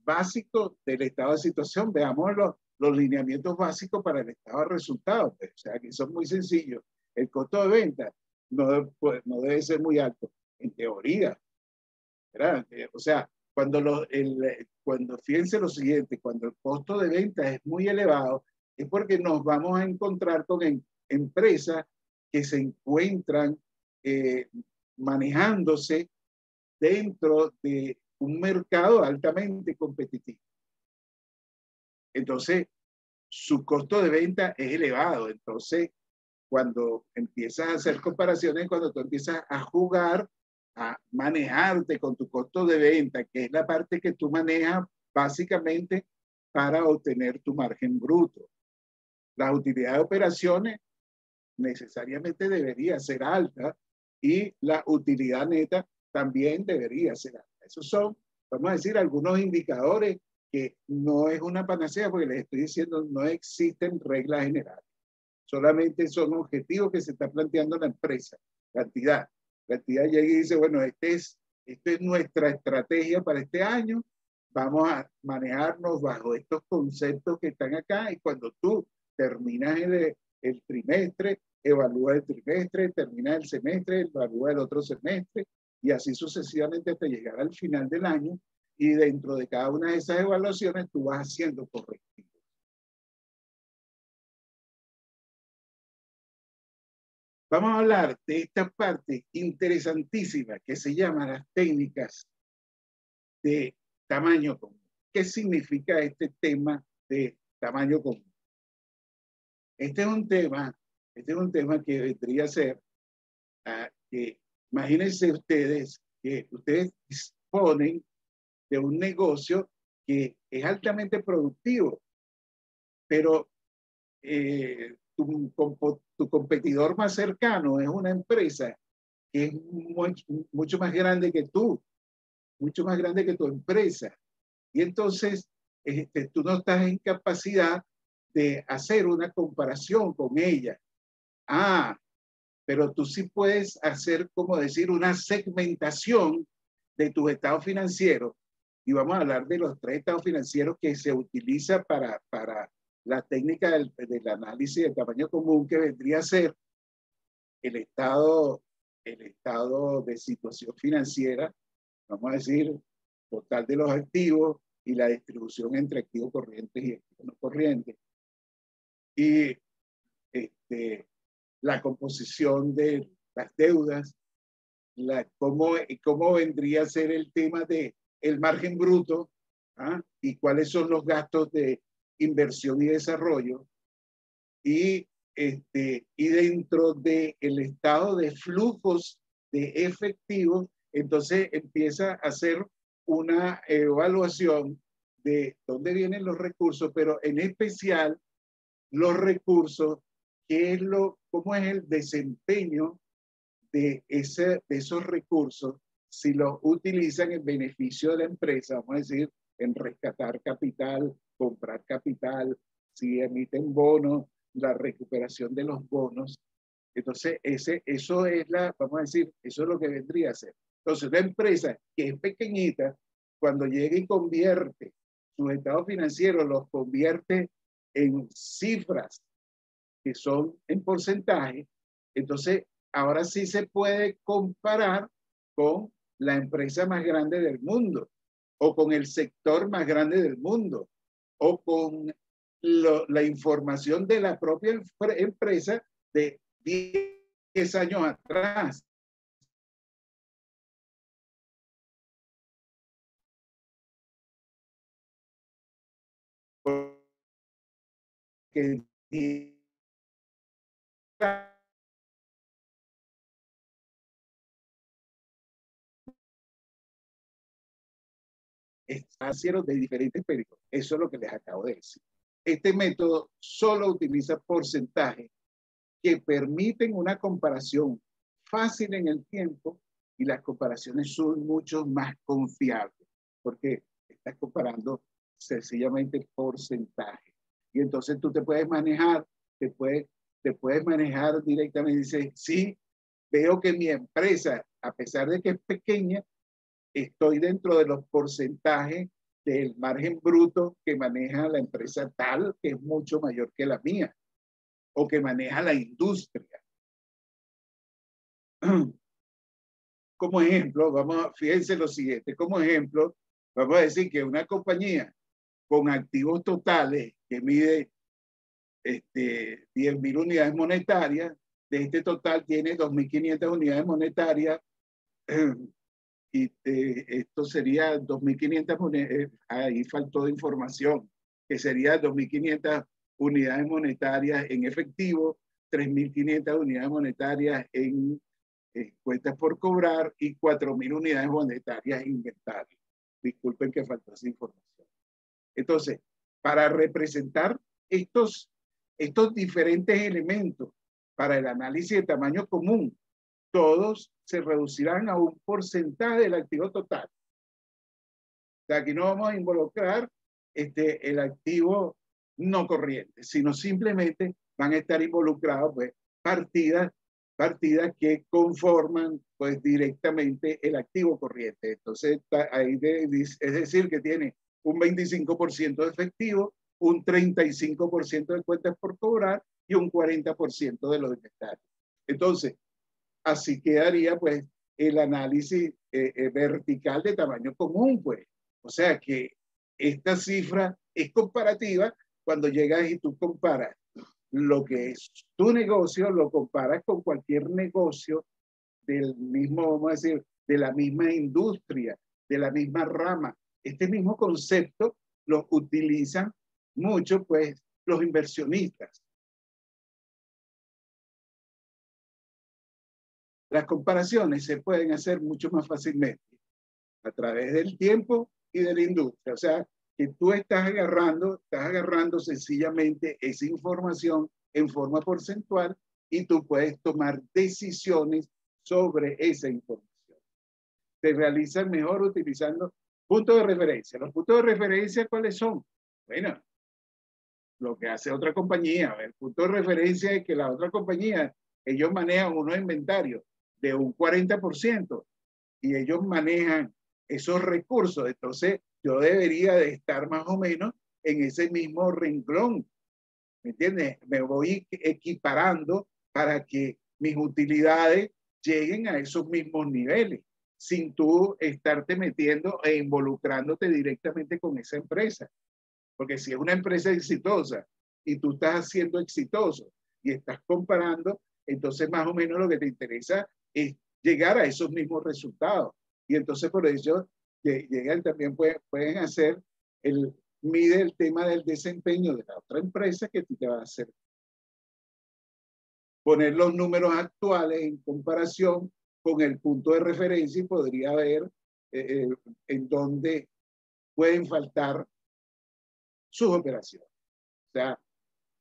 básicos del estado de situación. Veamos los lineamientos básicos para el estado de resultados. Pues, o sea, que son muy sencillos. El costo de venta no debe ser muy alto, en teoría, ¿verdad? O sea, cuando fíjense lo siguiente, cuando el costo de venta es muy elevado, es porque nos vamos a encontrar con empresas que se encuentran manejándose dentro de un mercado altamente competitivo. Entonces, su costo de venta es elevado. Entonces, cuando empiezas a hacer comparaciones, cuando tú empiezas a jugar, a manejarte con tu costo de venta, que es la parte que tú manejas básicamente para obtener tu margen bruto. La utilidad de operaciones necesariamente debería ser alta y la utilidad neta también debería ser alta. Esos son, vamos a decir, algunos indicadores que no es una panacea porque les estoy diciendo no existen reglas generales. Solamente son objetivos que se está planteando la empresa, la entidad. La entidad llega y dice, bueno, esta es nuestra estrategia para este año, vamos a manejarnos bajo estos conceptos que están acá y cuando tú terminas el trimestre, evalúa el trimestre, termina el semestre, evalúa el otro semestre y así sucesivamente hasta llegar al final del año y dentro de cada una de esas evaluaciones tú vas haciendo correctivos. Vamos a hablar de esta parte interesantísima que se llama las técnicas de tamaño común. ¿Qué significa este tema de tamaño común? Este es un tema que vendría a ser que imagínense ustedes que ustedes disponen de un negocio que es altamente productivo, pero tu competidor más cercano es una empresa que es mucho más grande que tú, mucho más grande que tu empresa. Y entonces tú no estás en capacidad de hacer una comparación con ella. Pero tú sí puedes hacer, como decir, una segmentación de tus estados financieros. Y vamos a hablar de los 3 estados financieros que se utiliza para la técnica del análisis de tamaño común, que vendría a ser el estado de situación financiera, vamos a decir, total de los activos y la distribución entre activos corrientes y activos no corrientes. Y la composición de las deudas, cómo vendría a ser el tema de el margen bruto, y cuáles son los gastos de inversión y desarrollo, y dentro del estado de flujos de efectivos, entonces empieza a hacer una evaluación de dónde vienen los recursos, pero en especial los recursos, cómo es el desempeño de esos recursos, si los utilizan en beneficio de la empresa, vamos a decir, en rescatar capital, comprar capital, si emiten bonos, la recuperación de los bonos. Entonces, eso es vamos a decir, eso es lo que vendría a ser. Entonces, una empresa que es pequeñita, cuando llega y convierte sus estados financieros, los convierte en cifras que son en porcentaje, entonces ahora sí se puede comparar con la empresa más grande del mundo, o con el sector más grande del mundo, o con la información de la propia empresa de 10 años atrás. Porque financieros de diferentes periodos. Eso es lo que les acabo de decir. Este método solo utiliza porcentajes que permiten una comparación fácil en el tiempo, y las comparaciones son mucho más confiables porque estás comparando sencillamente porcentaje. Y entonces tú te puedes manejar, te puedes manejar directamente y dices, sí, veo que mi empresa, a pesar de que es pequeña, estoy dentro de los porcentajes del margen bruto que maneja la empresa tal, que es mucho mayor que la mía, o que maneja la industria. Como ejemplo, fíjense lo siguiente, como ejemplo, vamos a decir que una compañía con activos totales que mide 10.000 unidades monetarias, de este total tiene 2.500 unidades monetarias, y esto sería 2.500 unidades, ahí faltó información, que sería 2.500 unidades monetarias en efectivo, 3.500 unidades monetarias en cuentas por cobrar y 4.000 unidades monetarias en inventario. Disculpen que faltó esa información. Entonces, para representar estos diferentes elementos para el análisis de tamaño común, todos se reducirán a un porcentaje del activo total. O sea, aquí no vamos a involucrar el activo no corriente, sino simplemente van a estar involucrados pues, partidas que conforman pues directamente el activo corriente. Entonces, ahí es decir, que tiene un 25% de efectivo, un 35% de cuentas por cobrar y un 40% de los inventarios. Entonces, así quedaría pues el análisis vertical de tamaño común, pues. O sea que esta cifra es comparativa cuando llegas y tú comparas lo que es tu negocio, lo comparas con cualquier negocio del mismo, vamos a decir, de la misma industria, de la misma rama. Este mismo concepto lo utilizan mucho, pues, los inversionistas. Las comparaciones se pueden hacer mucho más fácilmente a través del tiempo y de la industria. O sea, que tú estás agarrando sencillamente esa información en forma porcentual y tú puedes tomar decisiones sobre esa información. Se realizan mejor utilizando puntos de referencia. ¿Los puntos de referencia cuáles son? Bueno, lo que hace otra compañía. El punto de referencia es que la otra compañía, ellos manejan unos inventarios de un 40% y ellos manejan esos recursos. Entonces, yo debería de estar más o menos en ese mismo renglón. ¿Me entiendes? Me voy equiparando para que mis utilidades lleguen a esos mismos niveles, sin tú estarte metiendo e involucrándote directamente con esa empresa. Porque si es una empresa exitosa y tú estás siendo exitoso y estás comparando, entonces más o menos lo que te interesa es llegar a esos mismos resultados. Y entonces por eso llegan también pueden hacer mide el tema del desempeño de la otra empresa que tú te va a hacer. Poner los números actuales en comparación con el punto de referencia y podría ver en dónde pueden faltar sus operaciones. O sea,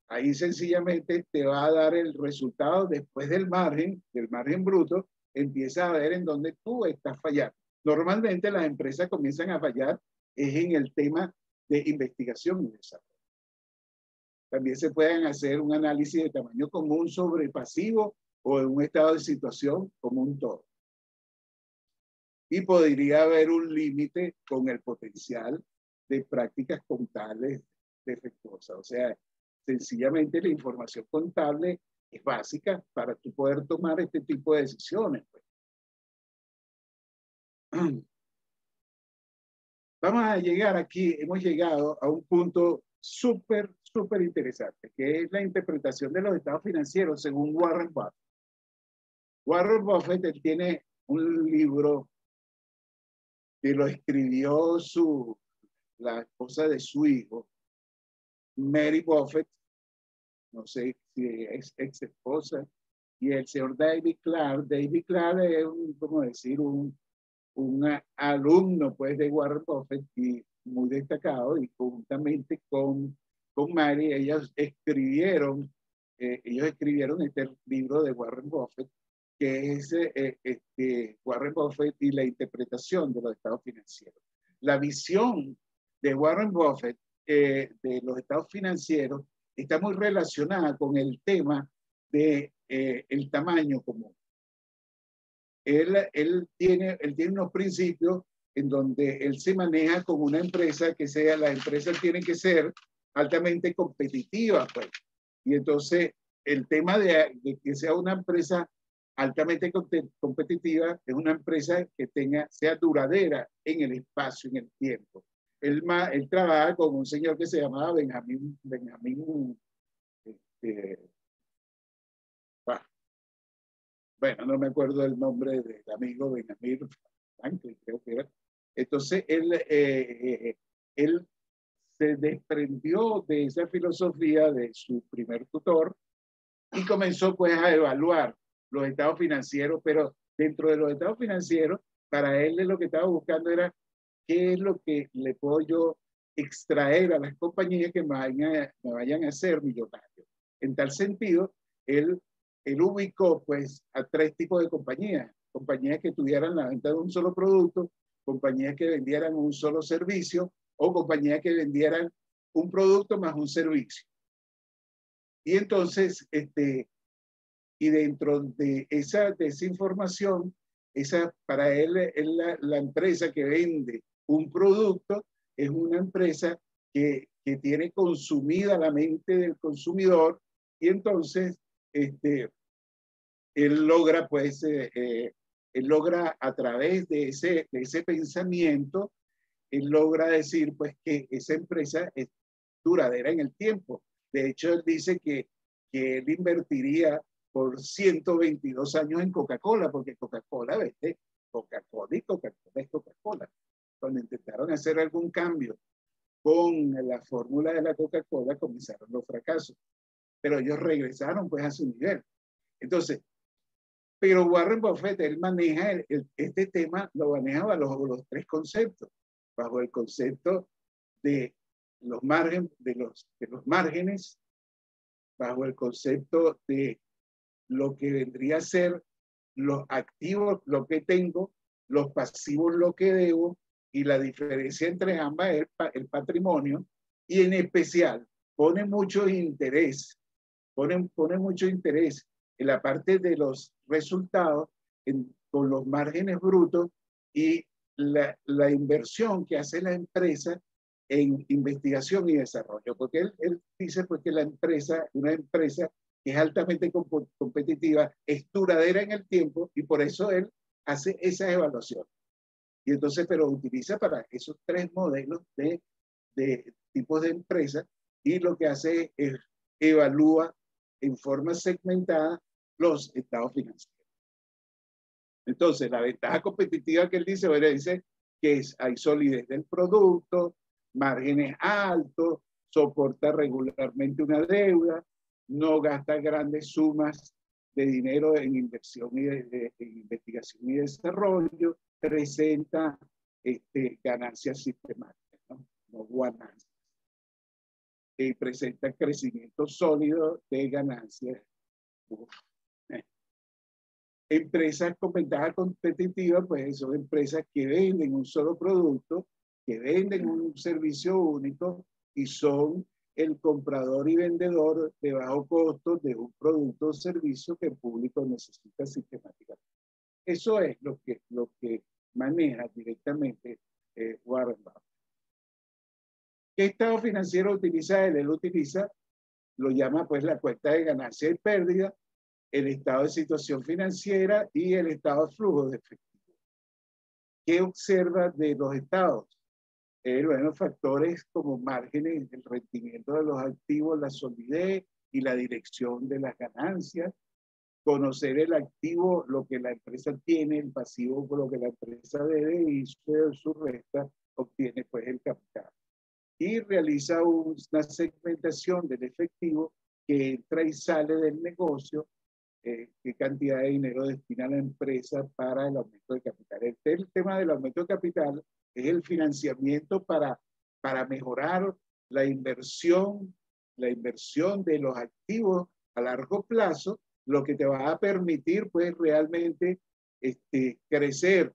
ahí sencillamente te va a dar el resultado después del margen bruto, empieza a ver en dónde tú estás fallando. Normalmente las empresas comienzan a fallar es en el tema de investigación y desarrollo. También se pueden hacer un análisis de tamaño común sobre pasivo o en un estado de situación como un todo. Y podría haber un límite con el potencial de prácticas contables defectuosas. O sea, sencillamente la información contable es básica para tú poder tomar este tipo de decisiones. Pues. Vamos a llegar aquí, hemos llegado a un punto súper interesante, que es la interpretación de los estados financieros según Warren Buffett. Warren Buffett tiene un libro que lo escribió la esposa de su hijo, Mary Buffett, no sé si es ex esposa, y el señor David Clark. David Clark es como decir, un alumno pues de Warren Buffett y muy destacado, y conjuntamente con Mary, ellos escribieron este libro de Warren Buffett, que es Warren Buffett y la interpretación de los estados financieros. La visión de Warren Buffett de los estados financieros está muy relacionada con el tema de el tamaño común. Él tiene unos principios en donde él se maneja como una empresa que sea, la empresa tiene que ser altamente competitiva, pues. Y entonces el tema de que sea una empresa altamente competitiva es una empresa que sea duradera en el espacio, en el tiempo. Él trabaja con un señor que se llamaba Benjamín bueno, no me acuerdo el nombre del amigo Benjamín Franklin, creo que era. Entonces, él se desprendió de esa filosofía de su primer tutor y comenzó pues a evaluar los estados financieros, pero dentro de los estados financieros, para él lo que estaba buscando era qué es lo que le puedo yo extraer a las compañías que me vayan a hacer millonario. En tal sentido, él ubicó pues a tres tipos de compañías. Compañías que tuvieran la venta de un solo producto, compañías que vendieran un solo servicio o compañías que vendieran un producto más un servicio. Y entonces, y dentro de esa información, para él la empresa que vende un producto es una empresa que tiene consumida la mente del consumidor, y entonces él logra pues él logra a través de ese pensamiento, él logra decir pues que esa empresa es duradera en el tiempo. De hecho, él dice que que él invertiría por 122 años en Coca-Cola, porque Coca-Cola vende Coca-Cola y Coca-Cola es Coca-Cola. Cuando intentaron hacer algún cambio con la fórmula de la Coca-Cola, comenzaron los fracasos. Pero ellos regresaron pues a su nivel. Entonces, pero Warren Buffett, él maneja este tema, lo maneja bajo los tres conceptos. Bajo el concepto de los márgenes, bajo el concepto de lo que vendría a ser los activos, lo que tengo, los pasivos, lo que debo, y la diferencia entre ambas es el patrimonio, y en especial pone mucho interés en la parte de los resultados con los márgenes brutos y la inversión que hace la empresa en investigación y desarrollo, porque él dice pues, que una empresa que es altamente competitiva, es duradera en el tiempo, y por eso él hace esa evaluación. Y entonces, pero utiliza para esos tres modelos de tipos de empresas, y lo que hace es evalúa en forma segmentada los estados financieros. Entonces, la ventaja competitiva que él dice, bueno, dice que hay solidez del producto, márgenes altos, soporta regularmente una deuda, no gasta grandes sumas de dinero en inversión y en investigación y desarrollo, presenta ganancias sistemáticas, no ganancias. Y presenta crecimiento sólido de ganancias. Empresas con ventaja competitiva, pues son empresas que venden un solo producto, que venden un servicio único y son el comprador y vendedor de bajo costo de un producto o servicio que el público necesita sistemáticamente. Eso es lo que maneja directamente Warren Buffett. ¿Qué estado financiero utiliza él? Él utiliza, lo llama pues la cuenta de ganancia y pérdida, el estado de situación financiera y el estado de flujo de efectivo. ¿Qué observa de los estados? Bueno, factores como márgenes, el rendimiento de los activos, la solidez y la dirección de las ganancias, conocer el activo, lo que la empresa tiene, el pasivo, lo que la empresa debe, y su resta obtiene pues el capital. Y realiza una segmentación del efectivo que entra y sale del negocio, qué cantidad de dinero destina la empresa para el aumento de capital. El tema del aumento de capital es el financiamiento para mejorar la inversión de los activos a largo plazo, lo que te va a permitir pues realmente crecer.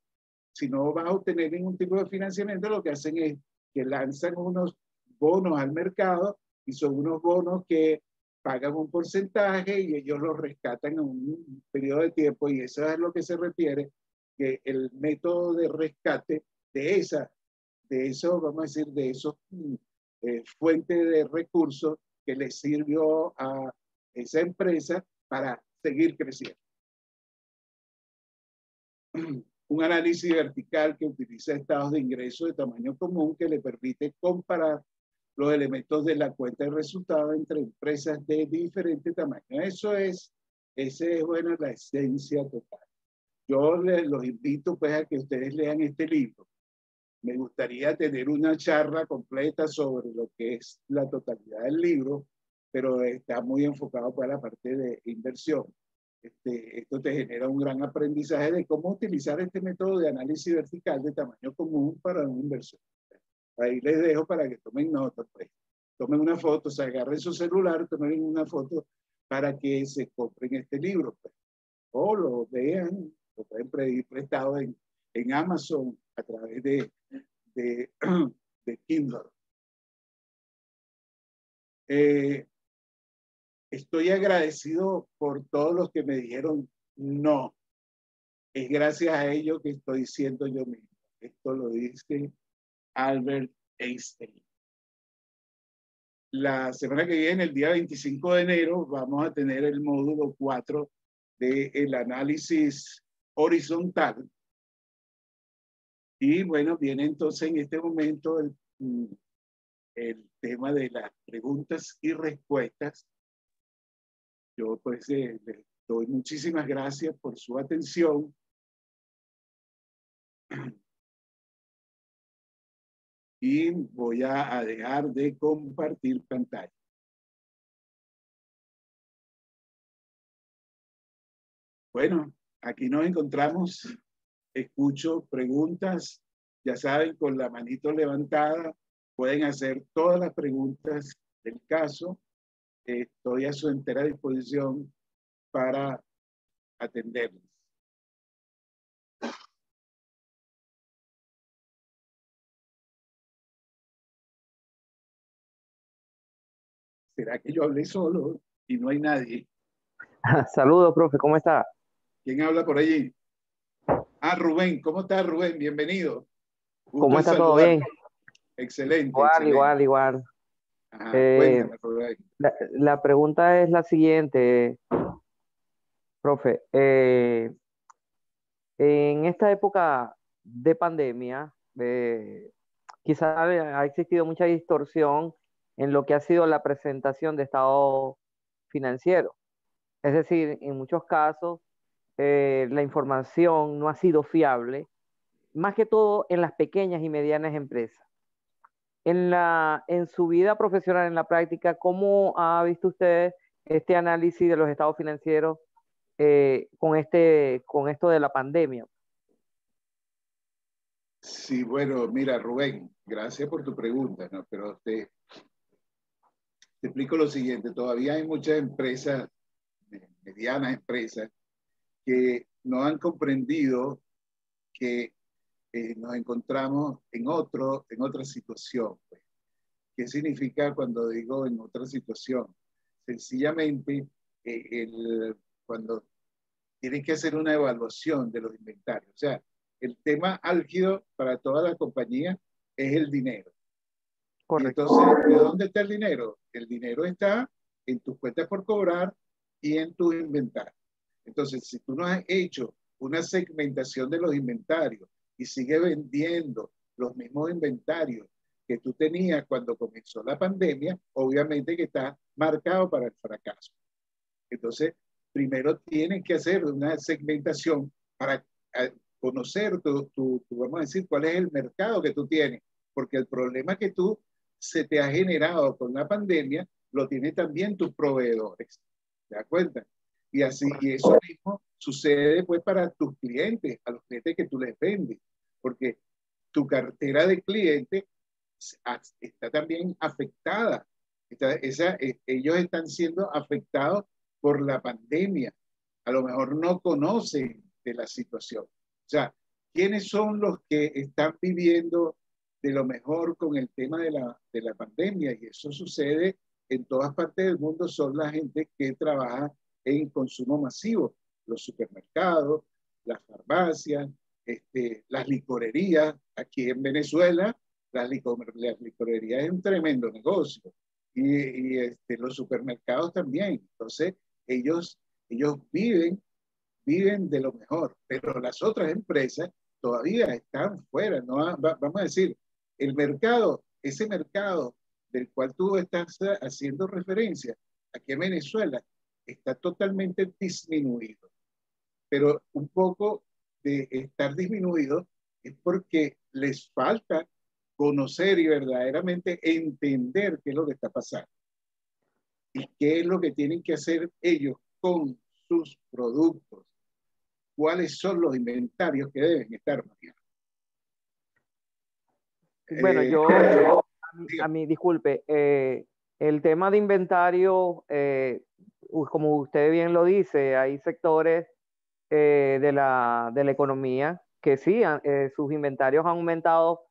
Si no vas a obtener ningún tipo de financiamiento, lo que hacen es que lanzan unos bonos al mercado, y son unos bonos que pagan un porcentaje y ellos lo rescatan en un periodo de tiempo, y eso es lo que se refiere, que el método de rescate de eso, vamos a decir, de esos fuentes de recursos que le sirvió a esa empresa para seguir creciendo. Un análisis vertical que utiliza estados de ingreso de tamaño común que le permite comparar los elementos de la cuenta de resultados entre empresas de diferente tamaño. Esa es, bueno, la esencia total. Yo los invito pues a que ustedes lean este libro. Me gustaría tener una charla completa sobre lo que es la totalidad del libro, pero está muy enfocado para la parte de inversión. Esto te genera un gran aprendizaje de cómo utilizar este método de análisis vertical de tamaño común para una inversión. Ahí les dejo para que tomen nota, pues. Tomen una foto, se agarren su celular, tomen una foto para que se compren este libro, pues. O lo vean, lo pueden pedir prestado en Amazon a través de Kindle. Estoy agradecido por todos los que me dijeron no. Es gracias a ellos que estoy siendo yo mismo. Esto lo dice Albert Einstein. La semana que viene, el día 25 de enero, vamos a tener el módulo 4 del análisis horizontal. Y bueno, viene entonces en este momento el tema de las preguntas y respuestas. yo pues les doy muchísimas gracias por su atención. Y voy a dejar de compartir pantalla. Bueno, aquí nos encontramos. Escucho preguntas. Ya saben, con la manito levantada pueden hacer todas las preguntas del caso. Estoy a su entera disposición para atenderles. ¿Será que yo hablé solo y no hay nadie? Saludos, profe, ¿cómo está? ¿Quién habla por allí? Ah, Rubén. ¿Cómo estás, Rubén? Bienvenido. Gusto ¿Cómo en está todo bien? saludarte. Excelente, Igual, excelente. igual, igual. Ajá, Eh, cuéntame, Rubén. la pregunta es la siguiente, profe. En esta época de pandemia, quizás ha existido mucha distorsión en lo que ha sido la presentación de estado financiero. Es decir, en muchos casos, la información no ha sido fiable, más que todo en las pequeñas y medianas empresas. En su vida profesional, en la práctica, ¿cómo ha visto usted este análisis de los estados financieros con esto de la pandemia? Sí, bueno, mira, Rubén, gracias por tu pregunta, ¿no? Pero te explico lo siguiente. Todavía hay muchas empresas, medianas empresas, que no han comprendido que nos encontramos en otra situación, pues. ¿Qué significa cuando digo en otra situación? Sencillamente, cuando tienen que hacer una evaluación de los inventarios. O sea, el tema álgido para todas las compañías es el dinero. Y Correcto. entonces, ¿de dónde está el dinero? El dinero está en tus cuentas por cobrar y en tu inventario. Entonces, si tú no has hecho una segmentación de los inventarios y sigues vendiendo los mismos inventarios que tú tenías cuando comenzó la pandemia, obviamente que está marcado para el fracaso. Entonces, primero tienes que hacer una segmentación para conocer vamos a decir, cuál es el mercado que tú tienes, porque el problema que tú se te ha generado con la pandemia lo tienen también tus proveedores. ¿Te das cuenta? Y así, y eso mismo sucede pues para tus clientes, a los clientes que tú les vendes, porque tu cartera de clientes está también afectada. Ellos están siendo afectados por la pandemia. A lo mejor no conocen de la situación. O sea, ¿quiénes son los que están viviendo de lo mejor con el tema de la pandemia? Y eso sucede en todas partes del mundo, son la gente que trabaja en consumo masivo, los supermercados, las farmacias, las licorerías. Aquí en Venezuela, las licorerías es un tremendo negocio. Los supermercados también. Entonces, ellos viven de lo mejor, pero las otras empresas todavía están fuera. ¿No? Vamos a decir, el mercado, ese mercado del cual tú estás haciendo referencia, aquí en Venezuela, está totalmente disminuido. Pero un poco de estar disminuido es porque les falta conocer y verdaderamente entender qué es lo que está pasando y qué es lo que tienen que hacer ellos con sus productos, cuáles son los inventarios que deben estar manejando. Bueno, disculpe, el tema de inventario, como usted bien lo dice, hay sectores de la economía que sí, sus inventarios han aumentado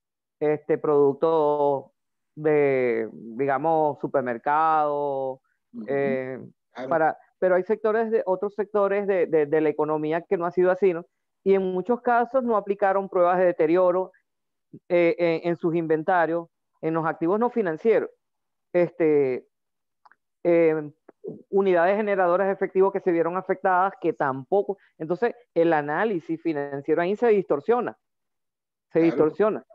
productos de, digamos, supermercados, eh, Claro, pero hay otros sectores de la economía que no ha sido así, ¿no? Y en muchos casos no aplicaron pruebas de deterioro en sus inventarios, en los activos no financieros. Este, eh, Unidades generadoras de efectivo que se vieron afectadas, que tampoco. Entonces, el análisis financiero ahí se distorsiona, se claro. distorsiona.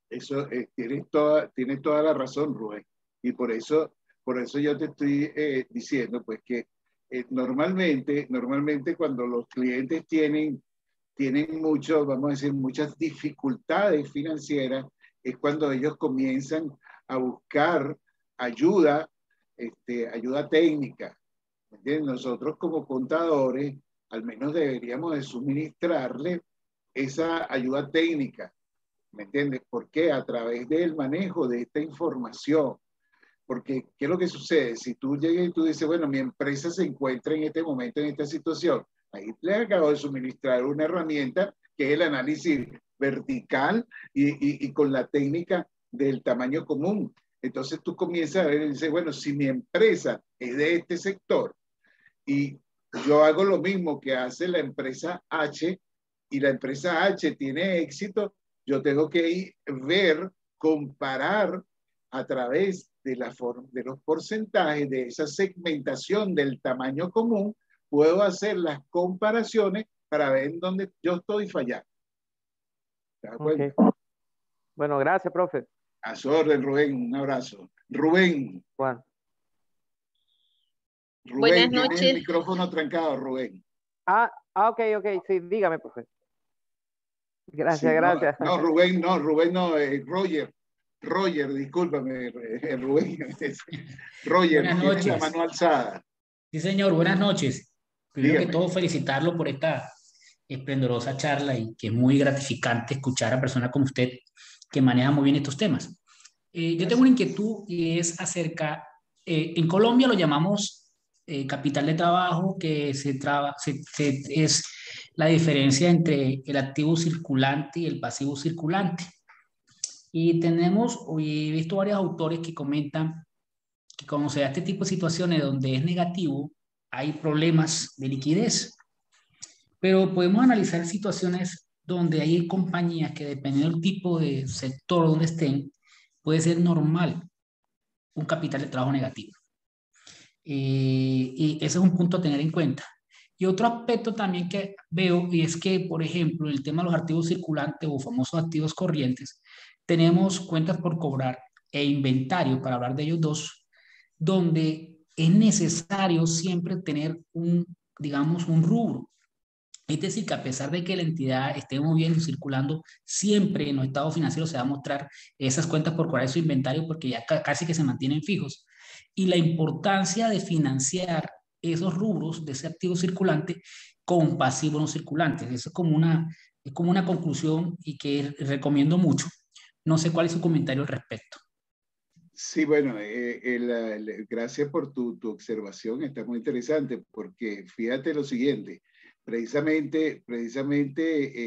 Eso tienes toda la razón, Rubén. Y por eso Por eso yo te estoy diciendo pues que normalmente cuando los clientes tienen mucho, vamos a decir, muchas dificultades financieras, es cuando ellos comienzan a buscar ayuda, ayuda técnica. ¿Entiendes? Nosotros como contadores, al menos deberíamos de suministrarle esa ayuda técnica. ¿Me entiendes? Porque a través del manejo de esta información, porque ¿qué es lo que sucede? Si tú llegas y tú dices, bueno, mi empresa se encuentra en este momento, en esta situación, ahí le acabo de suministrar una herramienta que es el análisis vertical y con la técnica del tamaño común. Entonces tú comienzas a ver y dices, bueno, si mi empresa es de este sector y yo hago lo mismo que hace la empresa H y la empresa H tiene éxito, yo tengo que ver, comparar a través de los porcentajes de esa segmentación del tamaño común, puedo hacer las comparaciones para ver en dónde yo estoy fallando. ¿Te das cuenta? Okay. Bueno, gracias, profe. A su orden, Rubén, un abrazo. Rubén, Juan. Buenas tienes el noches. micrófono trancado, Rubén. Ok, sí, dígame, profe. Gracias, Sí, gracias. no, Rubén no, Roger, discúlpame, Rubén. Roger, Buenas tienes la noches. mano alzada. Sí, señor, buenas noches. Primero que Dígame. todo, felicitarlo por esta esplendorosa charla y que es muy gratificante escuchar a personas como usted que manejan muy bien estos temas. Yo tengo una inquietud y es acerca, en Colombia lo llamamos capital de trabajo, que es la diferencia entre el activo circulante y el pasivo circulante. Y he visto varios autores que comentan que cuando se da este tipo de situaciones donde es negativo, hay problemas de liquidez. Pero podemos analizar situaciones donde hay compañías que dependiendo del tipo de sector donde estén, puede ser normal un capital de trabajo negativo. Y ese es un punto a tener en cuenta. Y otro aspecto también que veo y es que, por ejemplo, en el tema de los activos circulantes o famosos activos corrientes, tenemos cuentas por cobrar e inventario, para hablar de ellos dos, donde es necesario siempre tener digamos, un rubro. Es decir, que a pesar de que la entidad esté moviendo y circulando, siempre en los estados financieros se va a mostrar esas cuentas por cobrar su inventario porque ya casi que se mantienen fijos. Y la importancia de financiar esos rubros de ese activo circulante con pasivos no circulantes. Eso es como una conclusión y que recomiendo mucho. No sé cuál es su comentario al respecto. Sí, bueno, gracias por tu observación, está muy interesante, porque fíjate lo siguiente, precisamente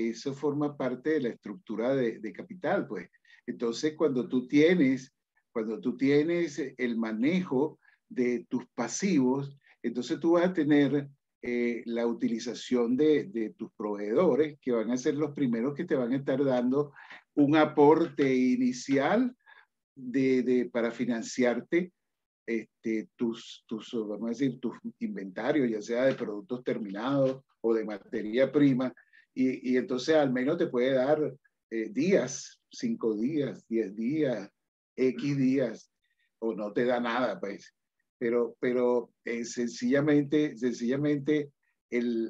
eso forma parte de la estructura de capital, pues. Entonces, cuando tú tienes el manejo de tus pasivos, entonces tú vas a tener la utilización de tus proveedores, que van a ser los primeros que te van a estar dando un aporte inicial para financiarte vamos a decir, tus inventarios, ya sea de productos terminados o de materia prima, y entonces al menos te puede dar días, 5 días, 10 días, X días, o no te da nada, pues. Pero sencillamente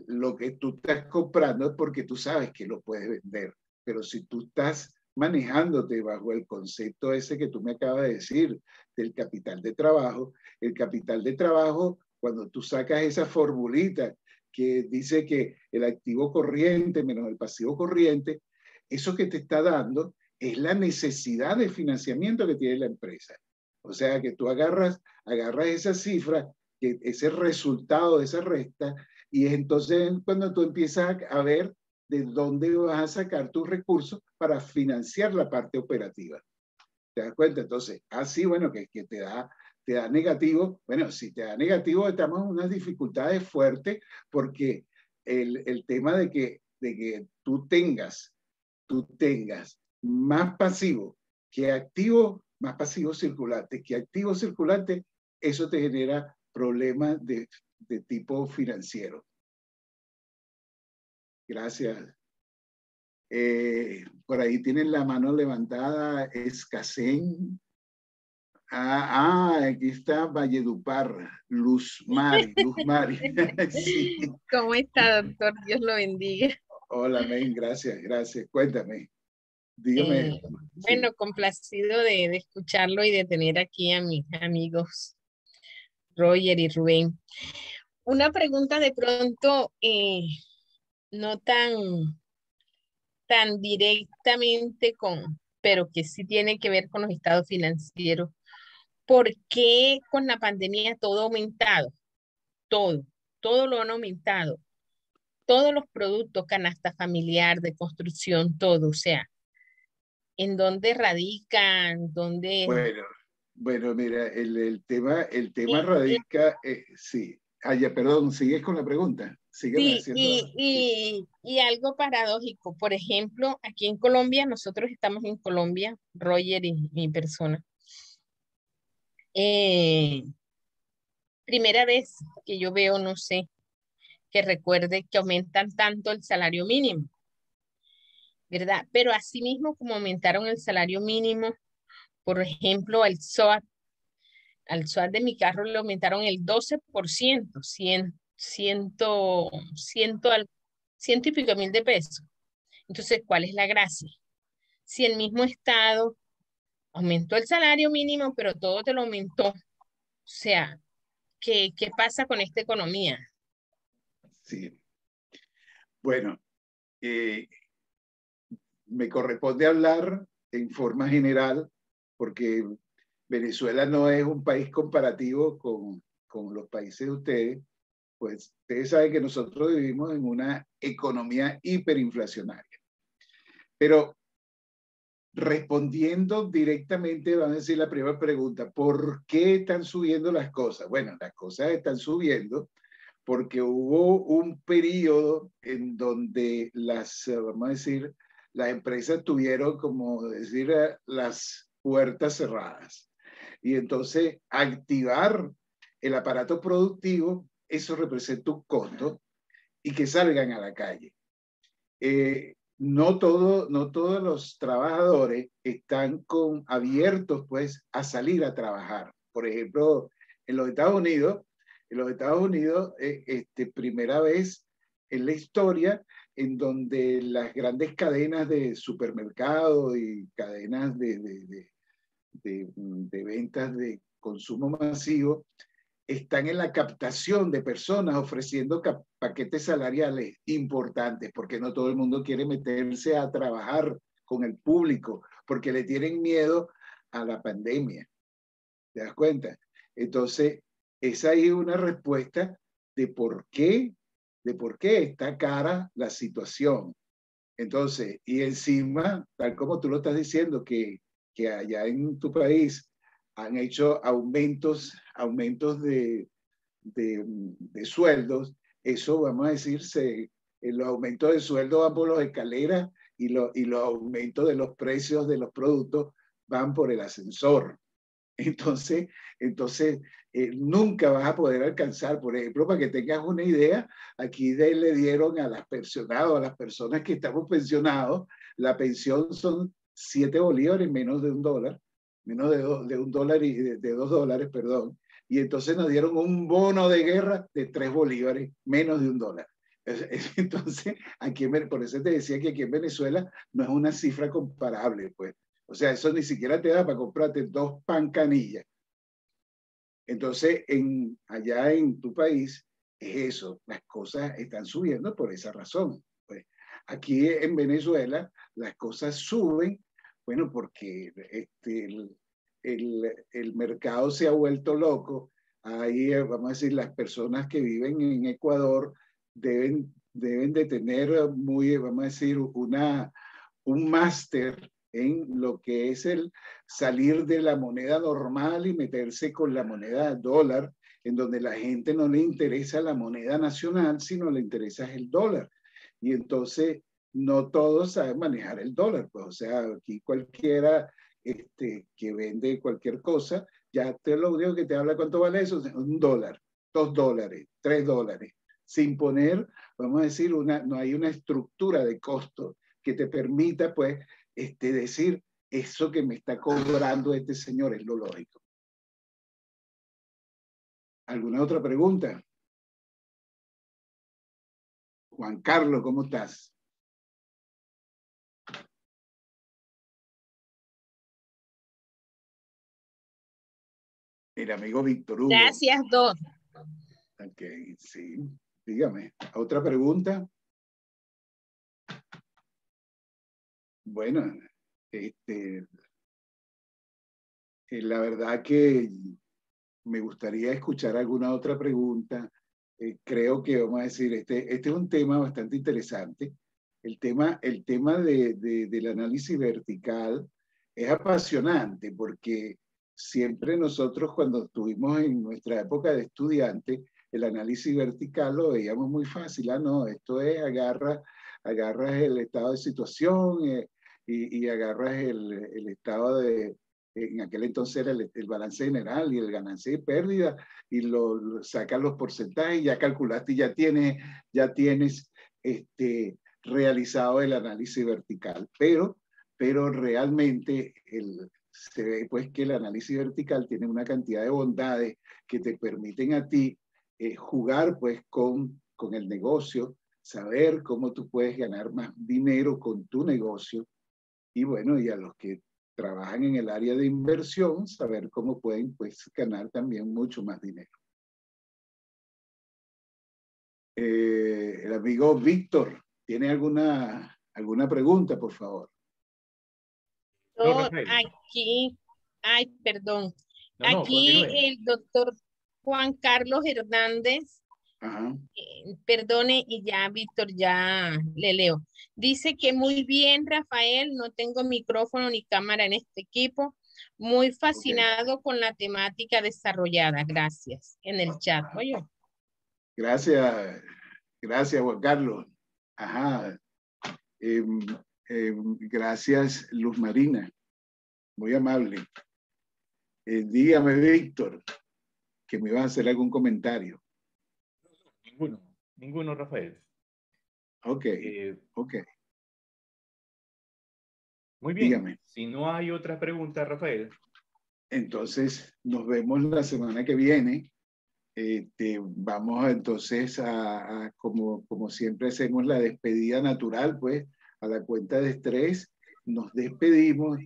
lo que tú estás comprando es porque tú sabes que lo puedes vender. Pero si tú estás manejándote bajo el concepto ese que tú me acabas de decir, del capital de trabajo, el capital de trabajo, cuando tú sacas esa formulita que dice que el activo corriente menos el pasivo corriente, eso que te está dando es la necesidad de financiamiento que tiene la empresa. O sea, que tú agarras esa cifra, que ese resultado de esa resta, y es entonces cuando tú empiezas a ver de dónde vas a sacar tus recursos para financiar la parte operativa. ¿Te das cuenta? Entonces, así, bueno, que te da negativo. Bueno, si te da negativo, estamos en unas dificultades fuertes porque el tema de que tú tengas más pasivo que activo, más pasivo circulante que activo circulante, eso te genera problemas de tipo financiero. Gracias. Por ahí tienen la mano levantada, Escasén. Aquí está Valledupar, Luz Mari, Luz Mari. Sí. ¿Cómo está, doctor? Dios lo bendiga. Hola, men, gracias, gracias. Cuéntame, dígame. Bueno, Sí. complacido de escucharlo y de tener aquí a mis amigos Roger y Rubén. Una pregunta de pronto, no tan directamente pero que sí tiene que ver con los estados financieros. ¿Por qué con la pandemia todo ha aumentado? Todo, todo lo han aumentado. Todos los productos, canasta familiar, de construcción, todo. O sea, ¿en dónde radican? ¿Dónde? Bueno, bueno, mira, el tema Y, y- radica, sí. Ya, perdón, sigues con la pregunta. Sígueme sí, haciendo. Sí. y algo paradójico. Por ejemplo, aquí en Colombia, nosotros estamos en Colombia, Roger y mi persona. Eh, Primera vez que yo veo, no sé, que recuerde que aumentan tanto el salario mínimo, ¿verdad? Pero asimismo, como aumentaron el salario mínimo, por ejemplo, al SOAT de mi carro le aumentaron el 12%, ciento y pico mil de pesos. Entonces, ¿cuál es la gracia? Si el mismo estado aumentó el salario mínimo, pero todo te lo aumentó, o sea, ¿qué pasa con esta economía? Sí. Bueno, me corresponde hablar en forma general porque Venezuela no es un país comparativo con los países de ustedes, pues ustedes saben que nosotros vivimos en una economía hiperinflacionaria. Pero respondiendo directamente, van a decir la primera pregunta, ¿por qué están subiendo las cosas? Bueno, las cosas están subiendo porque hubo un periodo en donde vamos a decir, las empresas tuvieron, como decir, las puertas cerradas. Y entonces activar el aparato productivo, eso representa un costo y que salgan a la calle. No todos los trabajadores están abiertos pues a salir a trabajar. Por ejemplo, en los Estados Unidos, primera vez en la historia en donde las grandes cadenas de supermercados y cadenas de ventas de consumo masivo están en la captación de personas ofreciendo paquetes salariales importantes, porque no todo el mundo quiere meterse a trabajar con el público, porque le tienen miedo a la pandemia. ¿Te das cuenta? Entonces, esa es una respuesta de por qué está cara la situación. Entonces, y encima, tal como tú lo estás diciendo, que allá en tu país han hecho aumentos de sueldos, eso vamos a decir, los aumentos de sueldo van por las escaleras y los aumentos de los precios de los productos van por el ascensor. Entonces nunca vas a poder alcanzar, por ejemplo, para que tengas una idea, aquí le dieron a las pensionados, a las personas que estamos pensionados, la pensión son 7 bolívares, menos de $1, menos de $1 y de $2, perdón. Y entonces nos dieron un bono de guerra de 3 bolívares, menos de $1. Entonces, por eso te decía que aquí en Venezuela no es una cifra comparable, pues. O sea, eso ni siquiera te da para comprarte 2 pancanillas. Entonces, allá en tu país, es eso, las cosas están subiendo por esa razón. Pues, aquí en Venezuela, las cosas suben, bueno, porque el mercado se ha vuelto loco. Ahí, vamos a decir, las personas que viven en Ecuador deben de tener vamos a decir, un máster en lo que es el salir de la moneda normal y meterse con la moneda dólar, en donde la gente no le interesa la moneda nacional, sino le interesa el dólar. Y entonces no todos saben manejar el dólar. Pues, o sea, aquí cualquiera que vende cualquier cosa, ya lo único que te habla cuánto vale eso, $1, $2, $3, sin poner, vamos a decir, no hay una estructura de costo que te permita, pues, decir, eso que me está cobrando este señor es lo lógico. ¿Alguna otra pregunta? Juan Carlos, ¿cómo estás? El amigo Víctor Hugo. Gracias, Doc. Ok, sí. Dígame, ¿otra pregunta? Bueno, la verdad que me gustaría escuchar alguna otra pregunta. Creo que vamos a decir, este es un tema bastante interesante. El tema del análisis vertical es apasionante porque siempre nosotros cuando estuvimos en nuestra época de estudiante, el análisis vertical lo veíamos muy fácil. Ah, no, esto es agarras el estado de situación y agarras el estado de, en aquel entonces era el balance general y el ganancia y pérdida, y lo sacas los porcentajes y ya calculaste y ya tienes realizado el análisis vertical. Pero realmente se ve pues que el análisis vertical tiene una cantidad de bondades que te permiten a ti jugar pues con el negocio, saber cómo tú puedes ganar más dinero con tu negocio, y bueno, y a los que trabajan en el área de inversión, saber cómo pueden pues ganar también mucho más dinero. El amigo Víctor, ¿tiene alguna pregunta, por favor? Doc, aquí, ay, perdón. No, Aquí continúe. el doctor Juan Carlos Hernández, Ajá. perdone, y ya, Víctor, ya le leo. Dice que muy bien, Rafael, no tengo micrófono ni cámara en este equipo. Muy fascinado con la temática desarrollada. Gracias. En el chat, oye. Gracias, Juan Carlos. Ajá. Gracias, Luz Marina. Muy amable. Dígame, Víctor, que me ibas a hacer algún comentario. Ninguno, Rafael. Ok, ok. Muy bien. Dígame. Si no hay otra pregunta, Rafael. Entonces, nos vemos la semana que viene. Vamos entonces como siempre hacemos la despedida natural, pues, a la cuenta de 3, nos despedimos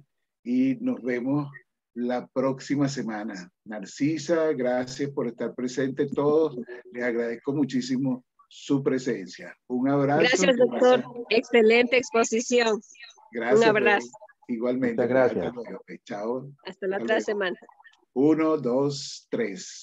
y nos vemos la próxima semana. Narcisa, gracias por estar presente todos. Les agradezco muchísimo su presencia. Un abrazo. Gracias, doctor. Excelente exposición. Gracias. Un abrazo. Pues, igualmente. Muchas gracias. Hasta luego. Chao. Hasta la otra semana. 1, 2, 3.